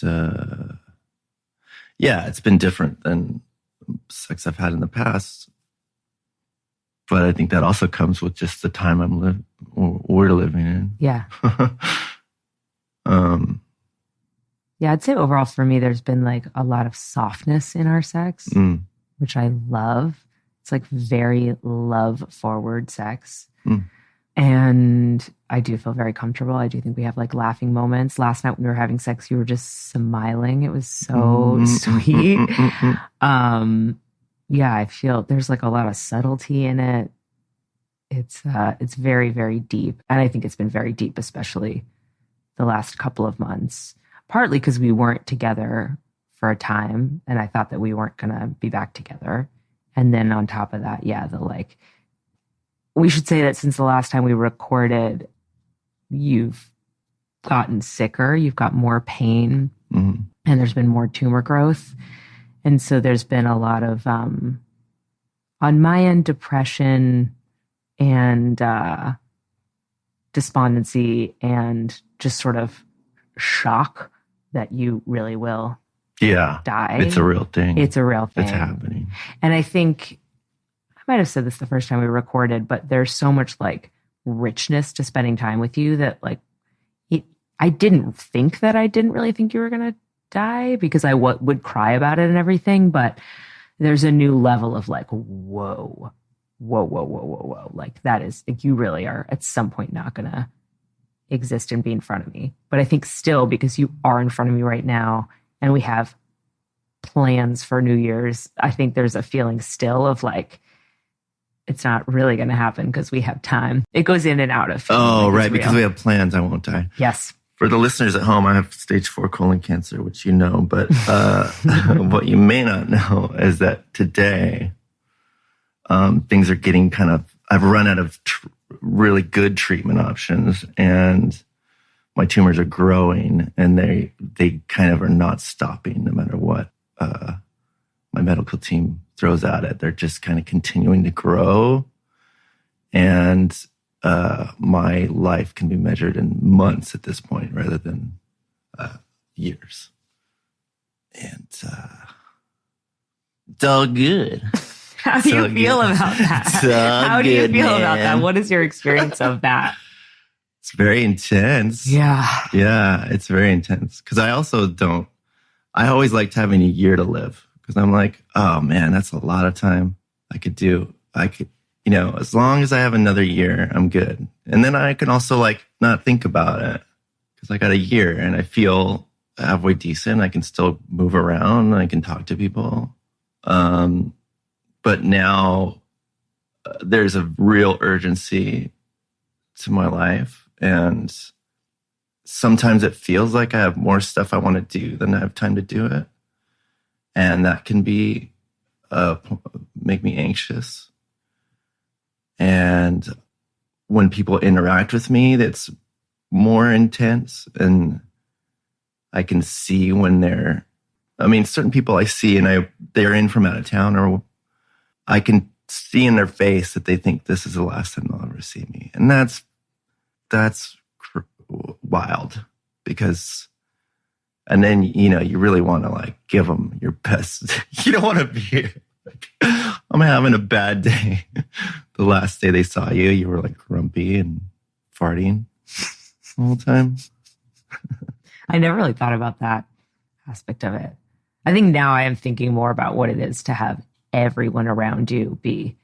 it's been different than sex I've had in the past. But I think that also comes with just the time we're living in. Yeah. Yeah, I'd say overall for me, there's been like a lot of softness in our sex, which I love. It's like very love forward sex. And I do feel very comfortable. I do think we have like laughing moments. Last night when we were having sex, you were just smiling. It was so sweet. I feel there's like a lot of subtlety in it. It's very, very deep. And I think it's been very deep, especially the last couple of months, partly because we weren't together for a time. And I thought that we weren't going to be back together. And then on top of that, we should say that since the last time we recorded, you've gotten sicker, you've got more pain, and there's been more tumor growth. And so there's been a lot of, on my end, depression and despondency and just sort of shock that you really will die. It's a real thing. It's a real thing. It's happening. And I think, I might have said this the first time we recorded, but there's so much like richness to spending time with you that like, I didn't really think you were going to die because I would cry about it and everything. But there's a new level of like, whoa. Like that is like, you really are at some point not going to exist and be in front of me. But I think still, because you are in front of me right now and we have plans for New Year's, I think there's a feeling still of like, it's not really going to happen because we have time. It goes in and out of. Oh, right. Because we have plans. I won't die. Yes. For the listeners at home, I have stage 4 colon cancer, which you know. But what you may not know is that today, things are getting I've run out of really good treatment options. And my tumors are growing. And they kind of are not stopping no matter what my medical team throws at it. They're just kind of continuing to grow. And my life can be measured in months at this point rather than years. And it's all good. How do you feel about that? How do you feel about that? What is your experience of that? It's very intense. Yeah. Yeah, it's very intense. Because I always liked having a year to live. Because I'm like, oh man, that's a lot of time I could, as long as I have another year, I'm good. And then I can also like not think about it because I got a year and I feel halfway decent. I can still move around. I can talk to people. But now there's a real urgency to my life. And sometimes it feels like I have more stuff I want to do than I have time to do it. And that can be make me anxious. And when people interact with me, that's more intense. And I can see when certain people I see and they're in from out of town, or I can see in their face that they think this is the last time they'll ever see me. And that's wild because, and then, you really want to like give them your best. You don't want to be I'm having a bad day. The last day they saw you, you were like grumpy and farting all the time. I never really thought about that aspect of it. I think now I am thinking more about what it is to have everyone around you be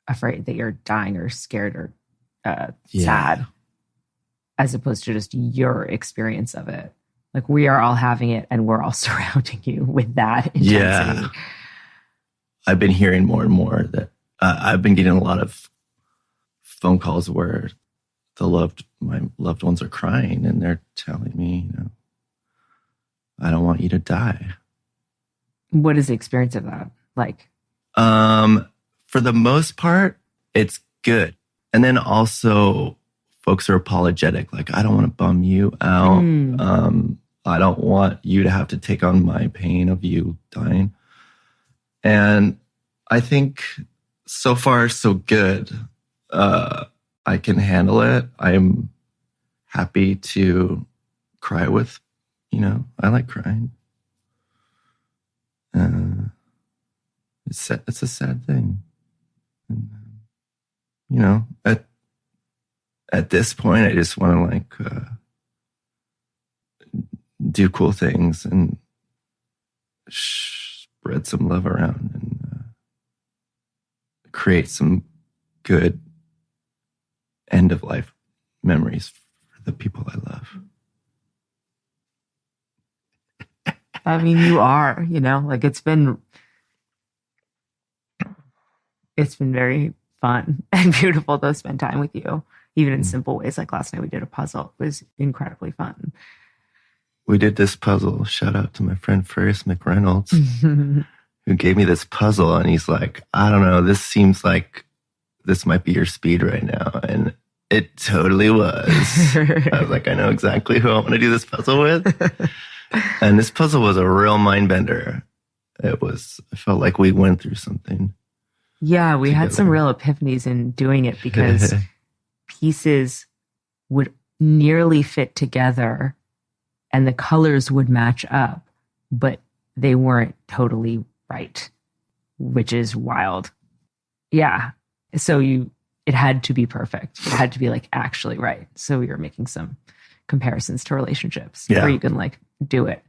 afraid that you're dying or scared or sad, as opposed to just your experience of it. Like, we are all having it and we're all surrounding you with that intensity. Yeah. I've been hearing more and more that I've been getting a lot of phone calls where my loved ones are crying and they're telling me, I don't want you to die. What is the experience of that like? For the most part, it's good. And then also folks are apologetic. Like, I don't want to bum you out. I don't want you to have to take on my pain of you dying. And I think so far, so good. I can handle it. I'm happy to cry with, I like crying. It's a sad thing. And, at this point, I just want to do cool things and spread some love around and create some good end of life memories for the people I love. I mean, you are, like it's been very fun and beautiful to spend time with you, even in simple ways. Like last night we did a puzzle. It was incredibly fun. We did this puzzle. Shout out to my friend Ferris McReynolds, who gave me this puzzle. And he's like, I don't know, this seems like this might be your speed right now. And it totally was. I was like, I know exactly who I want to do this puzzle with. And this puzzle was a real mind bender. I felt like we went through something. Yeah, we had some real epiphanies in doing it because pieces would nearly fit together and the colors would match up, but they weren't totally right, which is wild. Yeah. So it had to be perfect. It had to be like actually right. So we were making some comparisons to relationships where you can like do it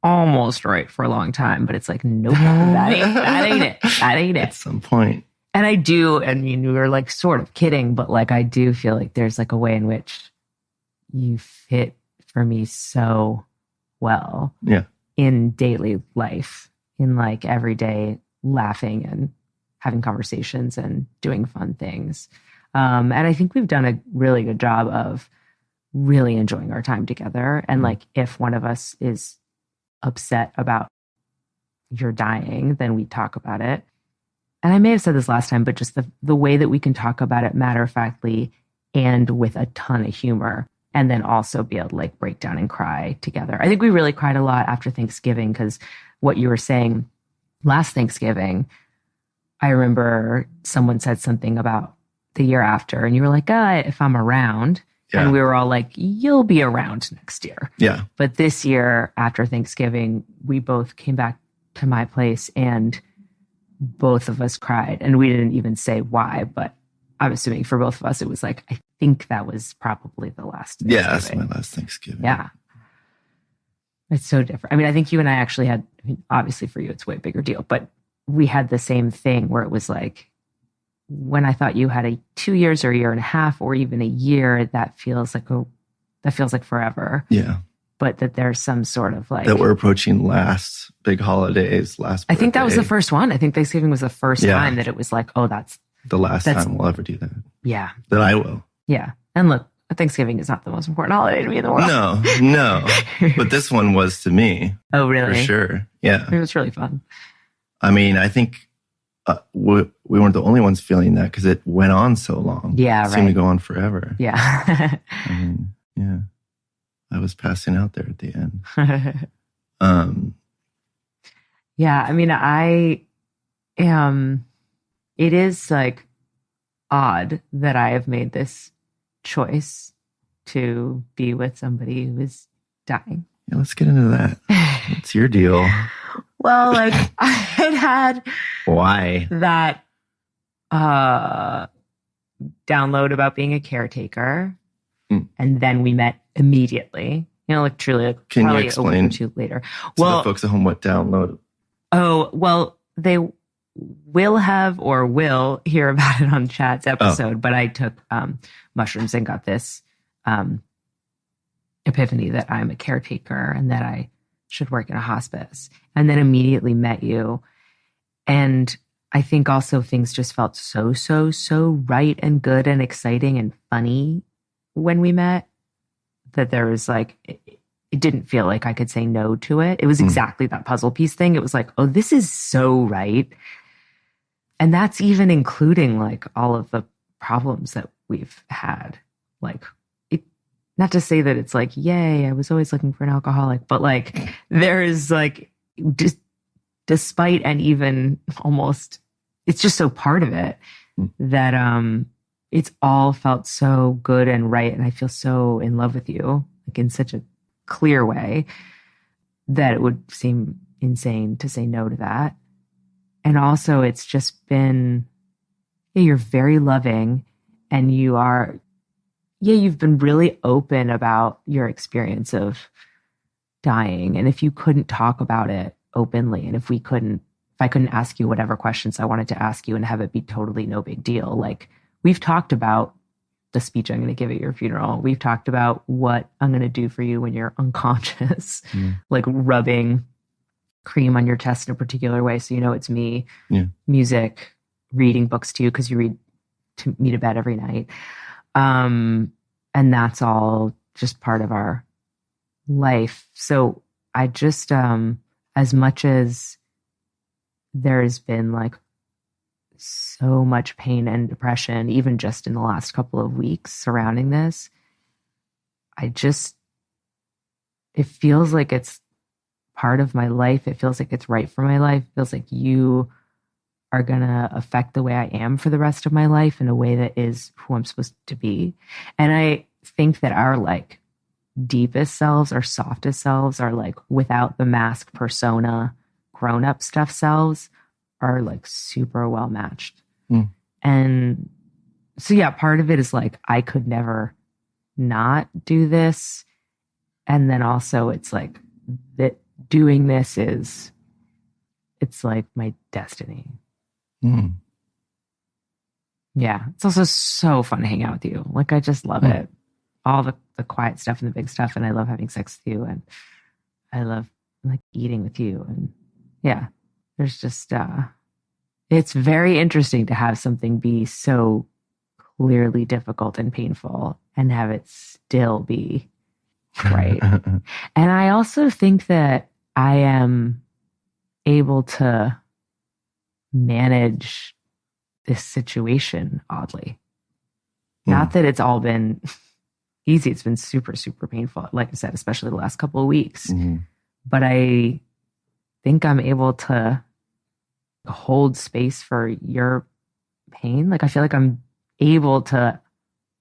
almost right for a long time, but it's like, nope, that ain't it. That ain't it. At some point. And I do, and we were like sort of kidding, but like I do feel like there's like a way in which you fit for me so well in daily life, in like everyday laughing and having conversations and doing fun things. And I think we've done a really good job of really enjoying our time together. And like, if one of us is upset about you're dying, then we talk about it. And I may have said this last time, but just the way that we can talk about it matter-of-factly and with a ton of humor, and then also be able to like break down and cry together. I think we really cried a lot after Thanksgiving, because what you were saying last Thanksgiving, I remember someone said something about the year after, and you were like, if I'm around. Yeah. And we were all like, you'll be around next year. Yeah. But this year after Thanksgiving, we both came back to my place and both of us cried. And we didn't even say why, but I'm assuming for both of us, it was like, I think that was probably the last Thanksgiving. Yeah, that's my last Thanksgiving. Yeah. It's so different. I mean, I think you and I actually had, obviously for you, it's a way bigger deal, but we had the same thing where it was like, when I thought you had a 2 years or a year and a half or even a year, that feels like forever. Yeah. But that there's some sort of like... That we're approaching last big holidays, last I think that was the first one. I think Thanksgiving was the first time that it was like, oh, that's... The last time we'll ever do that. Yeah. That I will. Yeah. And look, Thanksgiving is not the most important holiday to me in the world. No. But this one was to me. Oh, really? For sure. Yeah. It was really fun. I mean, I think we weren't the only ones feeling that because it went on so long. Yeah, it seemed to go on forever. Yeah. I mean, yeah. I was passing out there at the end. Yeah, I mean, it is like odd that I have made this choice to be with somebody who is dying. Yeah, let's get into that. What's your deal? Well, like I had Why? that download about being a caretaker. And then we met immediately. You know, like truly, like Can you probably explain a week or two later. To the folks at home what download? Oh, well, they will have or will hear about it on Chat's episode, but I took mushrooms and got this epiphany that I'm a caretaker and that I should work in a hospice. And then immediately met you. And I think also things just felt so right and good and exciting and funny when we met, that there was like, it didn't feel like I could say no to it. It was exactly that puzzle piece thing. It was like, oh, this is so right. And that's even including like all of the problems that we've had. Like, not to say that it's like, yay, I was always looking for an alcoholic, but like there is like, despite and even almost, it's just so part of it that it's all felt so good and right. And I feel so in love with you, like in such a clear way, that it would seem insane to say no to that. And also it's just been, you're very loving, and you've been really open about your experience of dying. And if you couldn't talk about it openly, and if I couldn't ask you whatever questions I wanted to ask you and have it be totally no big deal, like, we've talked about the speech I'm going to give at your funeral. We've talked about what I'm going to do for you when you're unconscious, like rubbing cream on your chest in a particular way so you know it's me. Yeah. Music, reading books to you because you read me to bed every night. And that's all just part of our life. So I just, as much as there's been like so much pain and depression, even just in the last couple of weeks surrounding this, it feels like it's part of my life. It feels like it's right for my life. It feels like you are going to affect the way I am for the rest of my life in a way that is who I'm supposed to be. And I think that our like deepest selves, our softest selves, are like without the mask persona, grown-up stuff selves are like super well matched. And so, yeah, part of it is like, I could never not do this. And then also it's like that doing this it's like my destiny. Yeah. It's also so fun to hang out with you. Like, I just love it. All the quiet stuff and the big stuff. And I love having sex with you. And I love like eating with you. And yeah, there's just, it's very interesting to have something be so clearly difficult and painful and have it still be right. And I also think that I am able to manage this situation oddly. Not that it's all been easy. It's been super, super painful. Like I said, especially the last couple of weeks. But I think I'm able to hold space for your pain. Like, I feel like I'm able to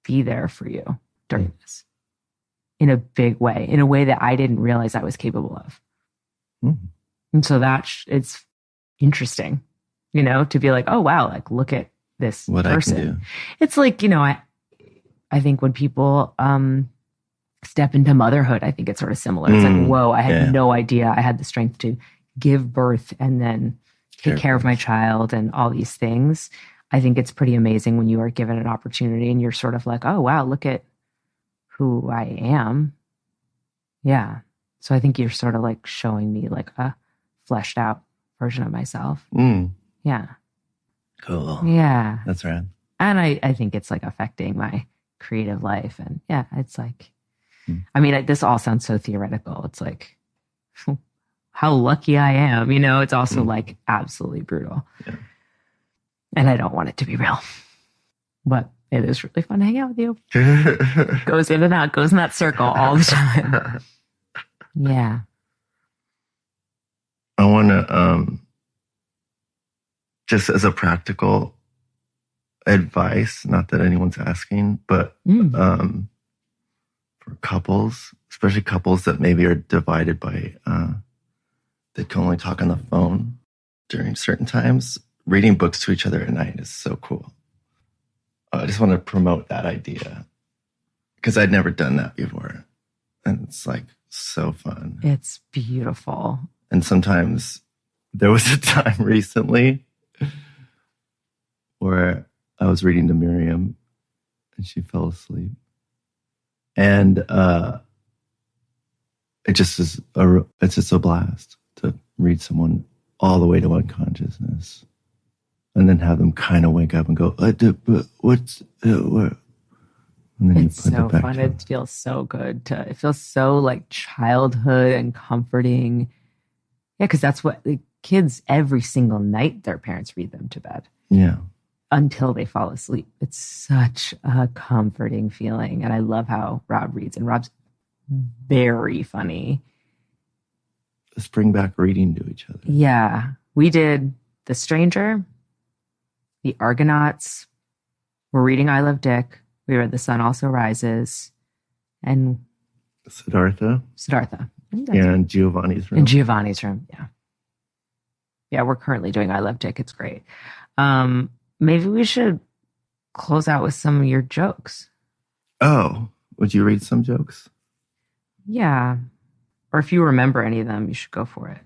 be there for you during this in a big way, in a way that I didn't realize I was capable of. And so it's interesting, you know, to be like, oh, wow, like, look at this what person. I can do. It's like, you know, I think when people step into motherhood, I think it's sort of similar. It's like, whoa, I had no idea I had the strength to give birth and then take care of my child and all these things. I think it's pretty amazing when you are given an opportunity and you're sort of like, oh, wow, look at who I am. Yeah. So I think you're sort of like showing me like a fleshed out version of myself. Yeah. Cool. Yeah. That's rad. And I think it's like affecting my creative life. And yeah, it's like, I mean, this all sounds so theoretical. It's like, how lucky I am, you know. It's also like absolutely brutal. Yeah. And I don't want it to be real. But it is really fun to hang out with you. Goes in and out, goes in that circle all the time. Yeah. I want to, just as a practical advice, not that anyone's asking, but for couples, especially couples that maybe are divided by, that can only talk on the phone during certain times, reading books to each other at night is so cool. I just want to promote that idea because I'd never done that before. And it's like so fun. It's beautiful. And sometimes there was a time recently where I was reading to Miriam and she fell asleep. And it's just a blast to read someone all the way to unconsciousness and then have them kind of wake up and go, what's what? And then it's so fun. It feels so good. It feels so like childhood and comforting. Yeah, because that's what the kids every single night their parents read them to bed. Yeah. Until they fall asleep. It's such a comforting feeling. And I love how Rob reads. And Rob's very funny. Let's bring back reading to each other. Yeah. We did The Stranger, The Argonauts. We're reading I Love Dick. We read The Sun Also Rises. And Siddhartha. And Giovanni's Room. In Giovanni's Room, yeah. Yeah, we're currently doing I Love Dick. It's great. Maybe we should close out with some of your jokes. Oh, would you read some jokes? Yeah. Or if you remember any of them, you should go for it.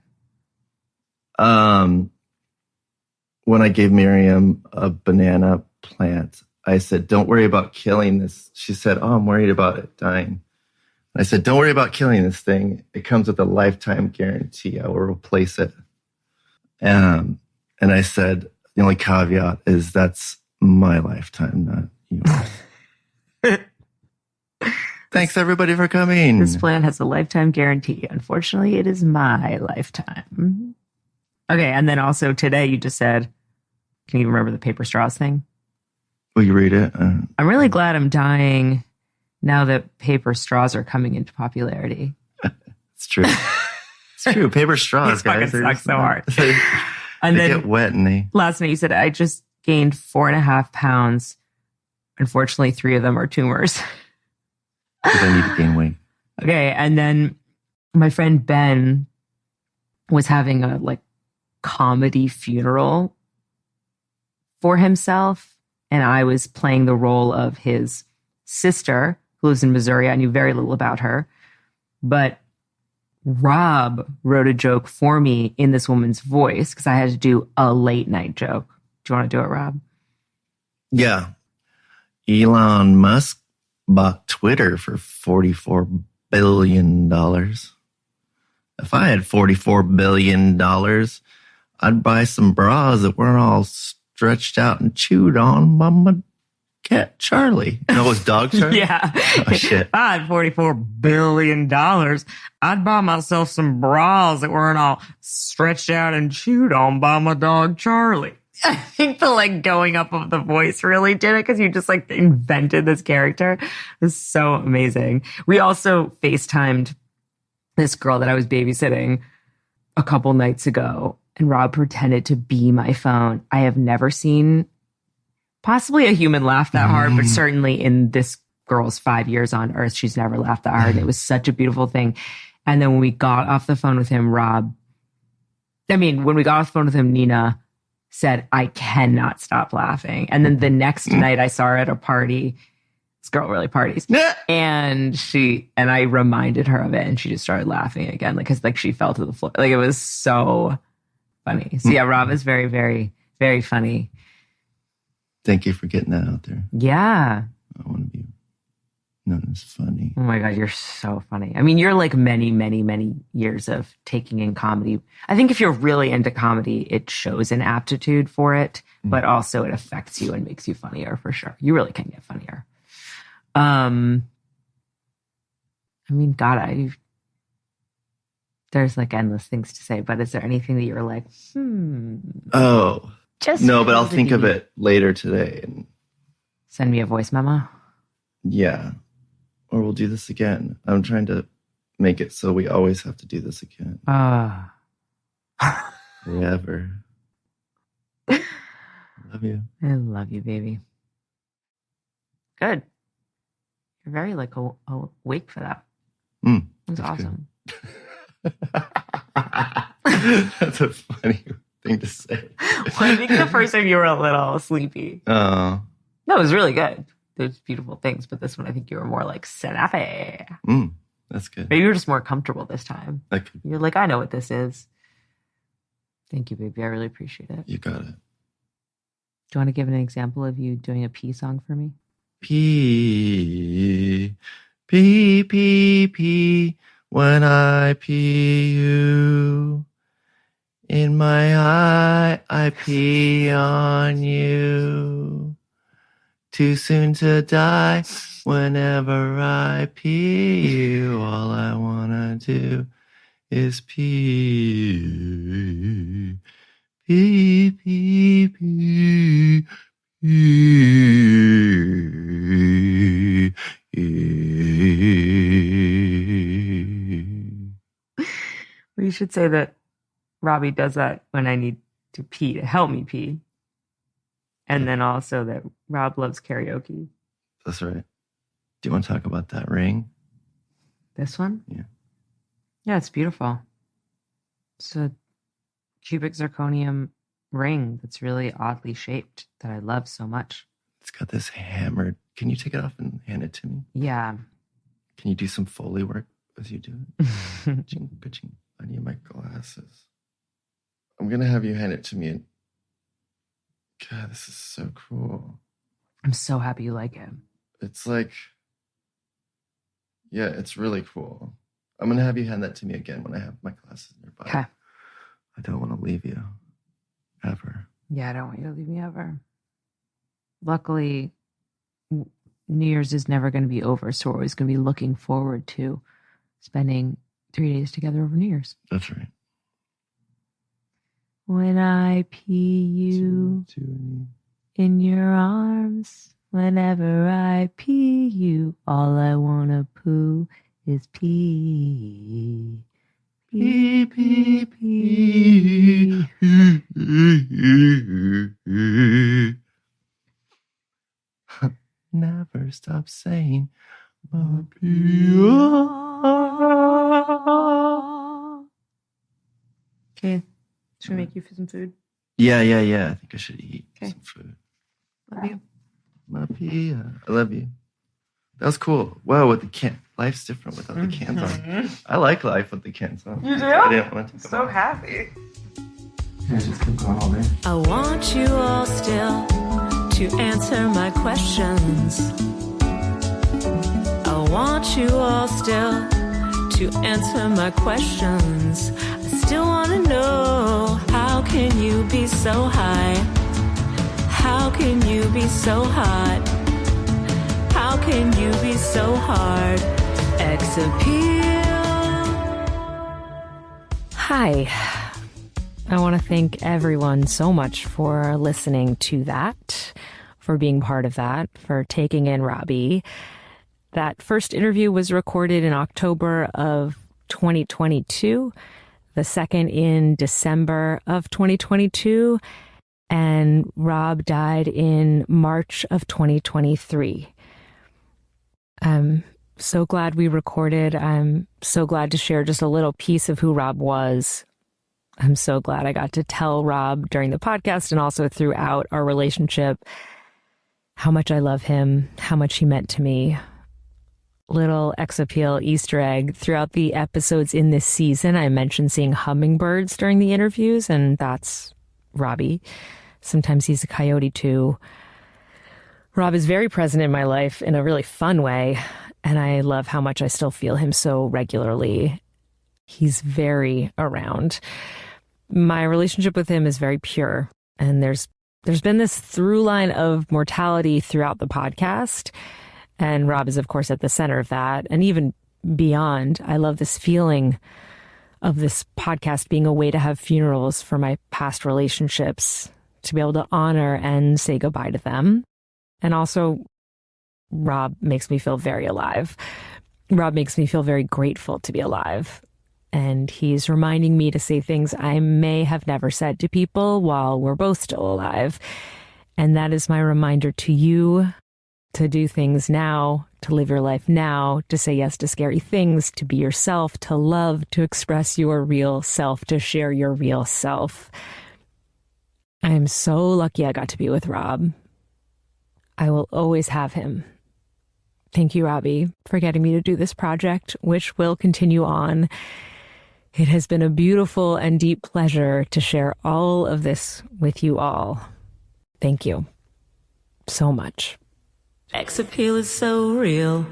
When I gave Miriam a banana plant, I said, don't worry about killing this. She said, oh, I'm worried about it dying. I said, don't worry about killing this thing. It comes with a lifetime guarantee. I will replace it. And I said, the only caveat is that's my lifetime, not yours. Thanks, everybody, for coming. This plant has a lifetime guarantee. Unfortunately, it is my lifetime. Okay, and then also today you just said, can you remember the paper straws thing? Will you read it? I'm really glad I'm dying now that paper straws are coming into popularity. It's true. It's true. Paper straws, guys. Fucking suck so hard. And they get wet and they... Last night you said, I just gained 4.5 pounds. Unfortunately, 3 of them are tumors. Because I need to gain weight. Okay, and then my friend Ben was having a comedy funeral for himself. And I was playing the role of his sister, who lives in Missouri. I knew very little about her. But Rob wrote a joke for me in this woman's voice because I had to do a late night joke. Do you want to do it, Rob? Yeah. Elon Musk bought Twitter for $44 billion. If I had $44 billion, I'd buy some bras that weren't all stretched out and chewed on by my cat, Charlie. No, it was dog Charlie? Yeah. Oh, shit. If I had $44 billion, I'd buy myself some bras that weren't all stretched out and chewed on by my dog, Charlie. I think the going up of the voice really did it because you just invented this character. It was so amazing. We also FaceTimed this girl that I was babysitting a couple nights ago, and Rob pretended to be my phone. I have never seen possibly a human laugh that hard, but certainly in this girl's 5 years on Earth, she's never laughed that hard. It was such a beautiful thing. And then when we got off the phone with him, Nina said, I cannot stop laughing. And then the next night I saw her at a party. This girl really parties. And I reminded her of it and she just started laughing again. Because she fell to the floor. It was so funny. So yeah, Rob is very, very, very funny. Thank you for getting that out there. Yeah. I want to be known as funny. Oh my God, you're so funny. I mean, you're many, many, many years of taking in comedy. I think if you're really into comedy, it shows an aptitude for it, but also it affects you and makes you funnier for sure. You really can get funnier. I mean, God, there's endless things to say, but is there anything that you're Oh. Just no, but I'll think of it later today. And send me a voice memo. Yeah. Or we'll do this again. I'm trying to make it so we always have to do this again. Forever. Love you. I love you, baby. Good. You're very awake for that. That's awesome. That's a funny thing thing to say. Well, I think the first time you were a little sleepy. Oh. No, it was really good. There's beautiful things, but this one I think you were more like snappy. That's good. Maybe you were just more comfortable this time. Like, You're like, I know what this is. Thank you, baby. I really appreciate it. you got it. Do you want to give an example of you doing a pee song for me? Pee, pee, pee, pee, when I pee you. In my eye, I pee on you. Too soon to die, whenever I pee you. All I wanna do is pee. Pee, pee, pee. We should say that Robbie does that when I need to pee to help me pee. And then also that Rob loves karaoke. That's right. Do you want to talk about that ring? This one? Yeah. Yeah, it's beautiful. It's a cubic zirconium ring that's really oddly shaped that I love so much. It's got this hammered. Can you take it off and hand it to me? Yeah. Can you do some Foley work as you do it? Ka-ching, ka-ching. I need my glasses. I'm going to have you hand it to me. And God, this is so cool. I'm so happy you like it. It's like, yeah, it's really cool. I'm going to have you hand that to me again when I have my glasses nearby. Okay. I don't want to leave you. Ever. Yeah, I don't want you to leave me ever. Luckily, New Year's is never going to be over, so we're always going to be looking forward to spending 3 days together over New Year's. That's right. When I pee you in your arms, whenever I pee you, all I want to poo is pee. Pee, pee, pee. Never stop saying, Okay. Should we make you some food? Yeah. I think I should eat some food. Love you. Mapia. I love you. That was cool. Wow, with the can. Life's different without the cans on. I like life with the cans on. You do? I didn't want to take them So off. happy. Yeah, just keep going all day. I want you all still to answer my questions. I want you all still to answer my questions. I still want to know, how can you be so high? How can you be so hot? How can you be so hard? X appeal. Hi. I want to thank everyone so much for listening to that, for being part of that, for taking in Robbie. That first interview was recorded in October of 2022, the second in December of 2022, and Rob died in March of 2023. I'm so glad we recorded. I'm so glad to share just a little piece of who Rob was. I'm so glad I got to tell Rob during the podcast and also throughout our relationship how much I love him, how much he meant to me. Little X-Appeal Easter egg. Throughout the episodes in this season, I mentioned seeing hummingbirds during the interviews, and that's Robbie. Sometimes he's a coyote too. Rob is very present in my life in a really fun way, and I love how much I still feel him so regularly. He's very around. My relationship with him is very pure, and there's been this through line of mortality throughout the podcast, and Rob is, of course, at the center of that, and even beyond. I love this feeling of this podcast being a way to have funerals for my past relationships, to be able to honor and say goodbye to them. And also, Rob makes me feel very alive. Rob makes me feel very grateful to be alive. And he's reminding me to say things I may have never said to people while we're both still alive. And that is my reminder to you to do things now, to live your life now, to say yes to scary things, to be yourself, to love, to express your real self, to share your real self. I am so lucky I got to be with Rob. I will always have him. Thank you, Robbie, for getting me to do this project, which will continue on. It has been a beautiful and deep pleasure to share all of this with you all. Thank you so much. Sex appeal is so real.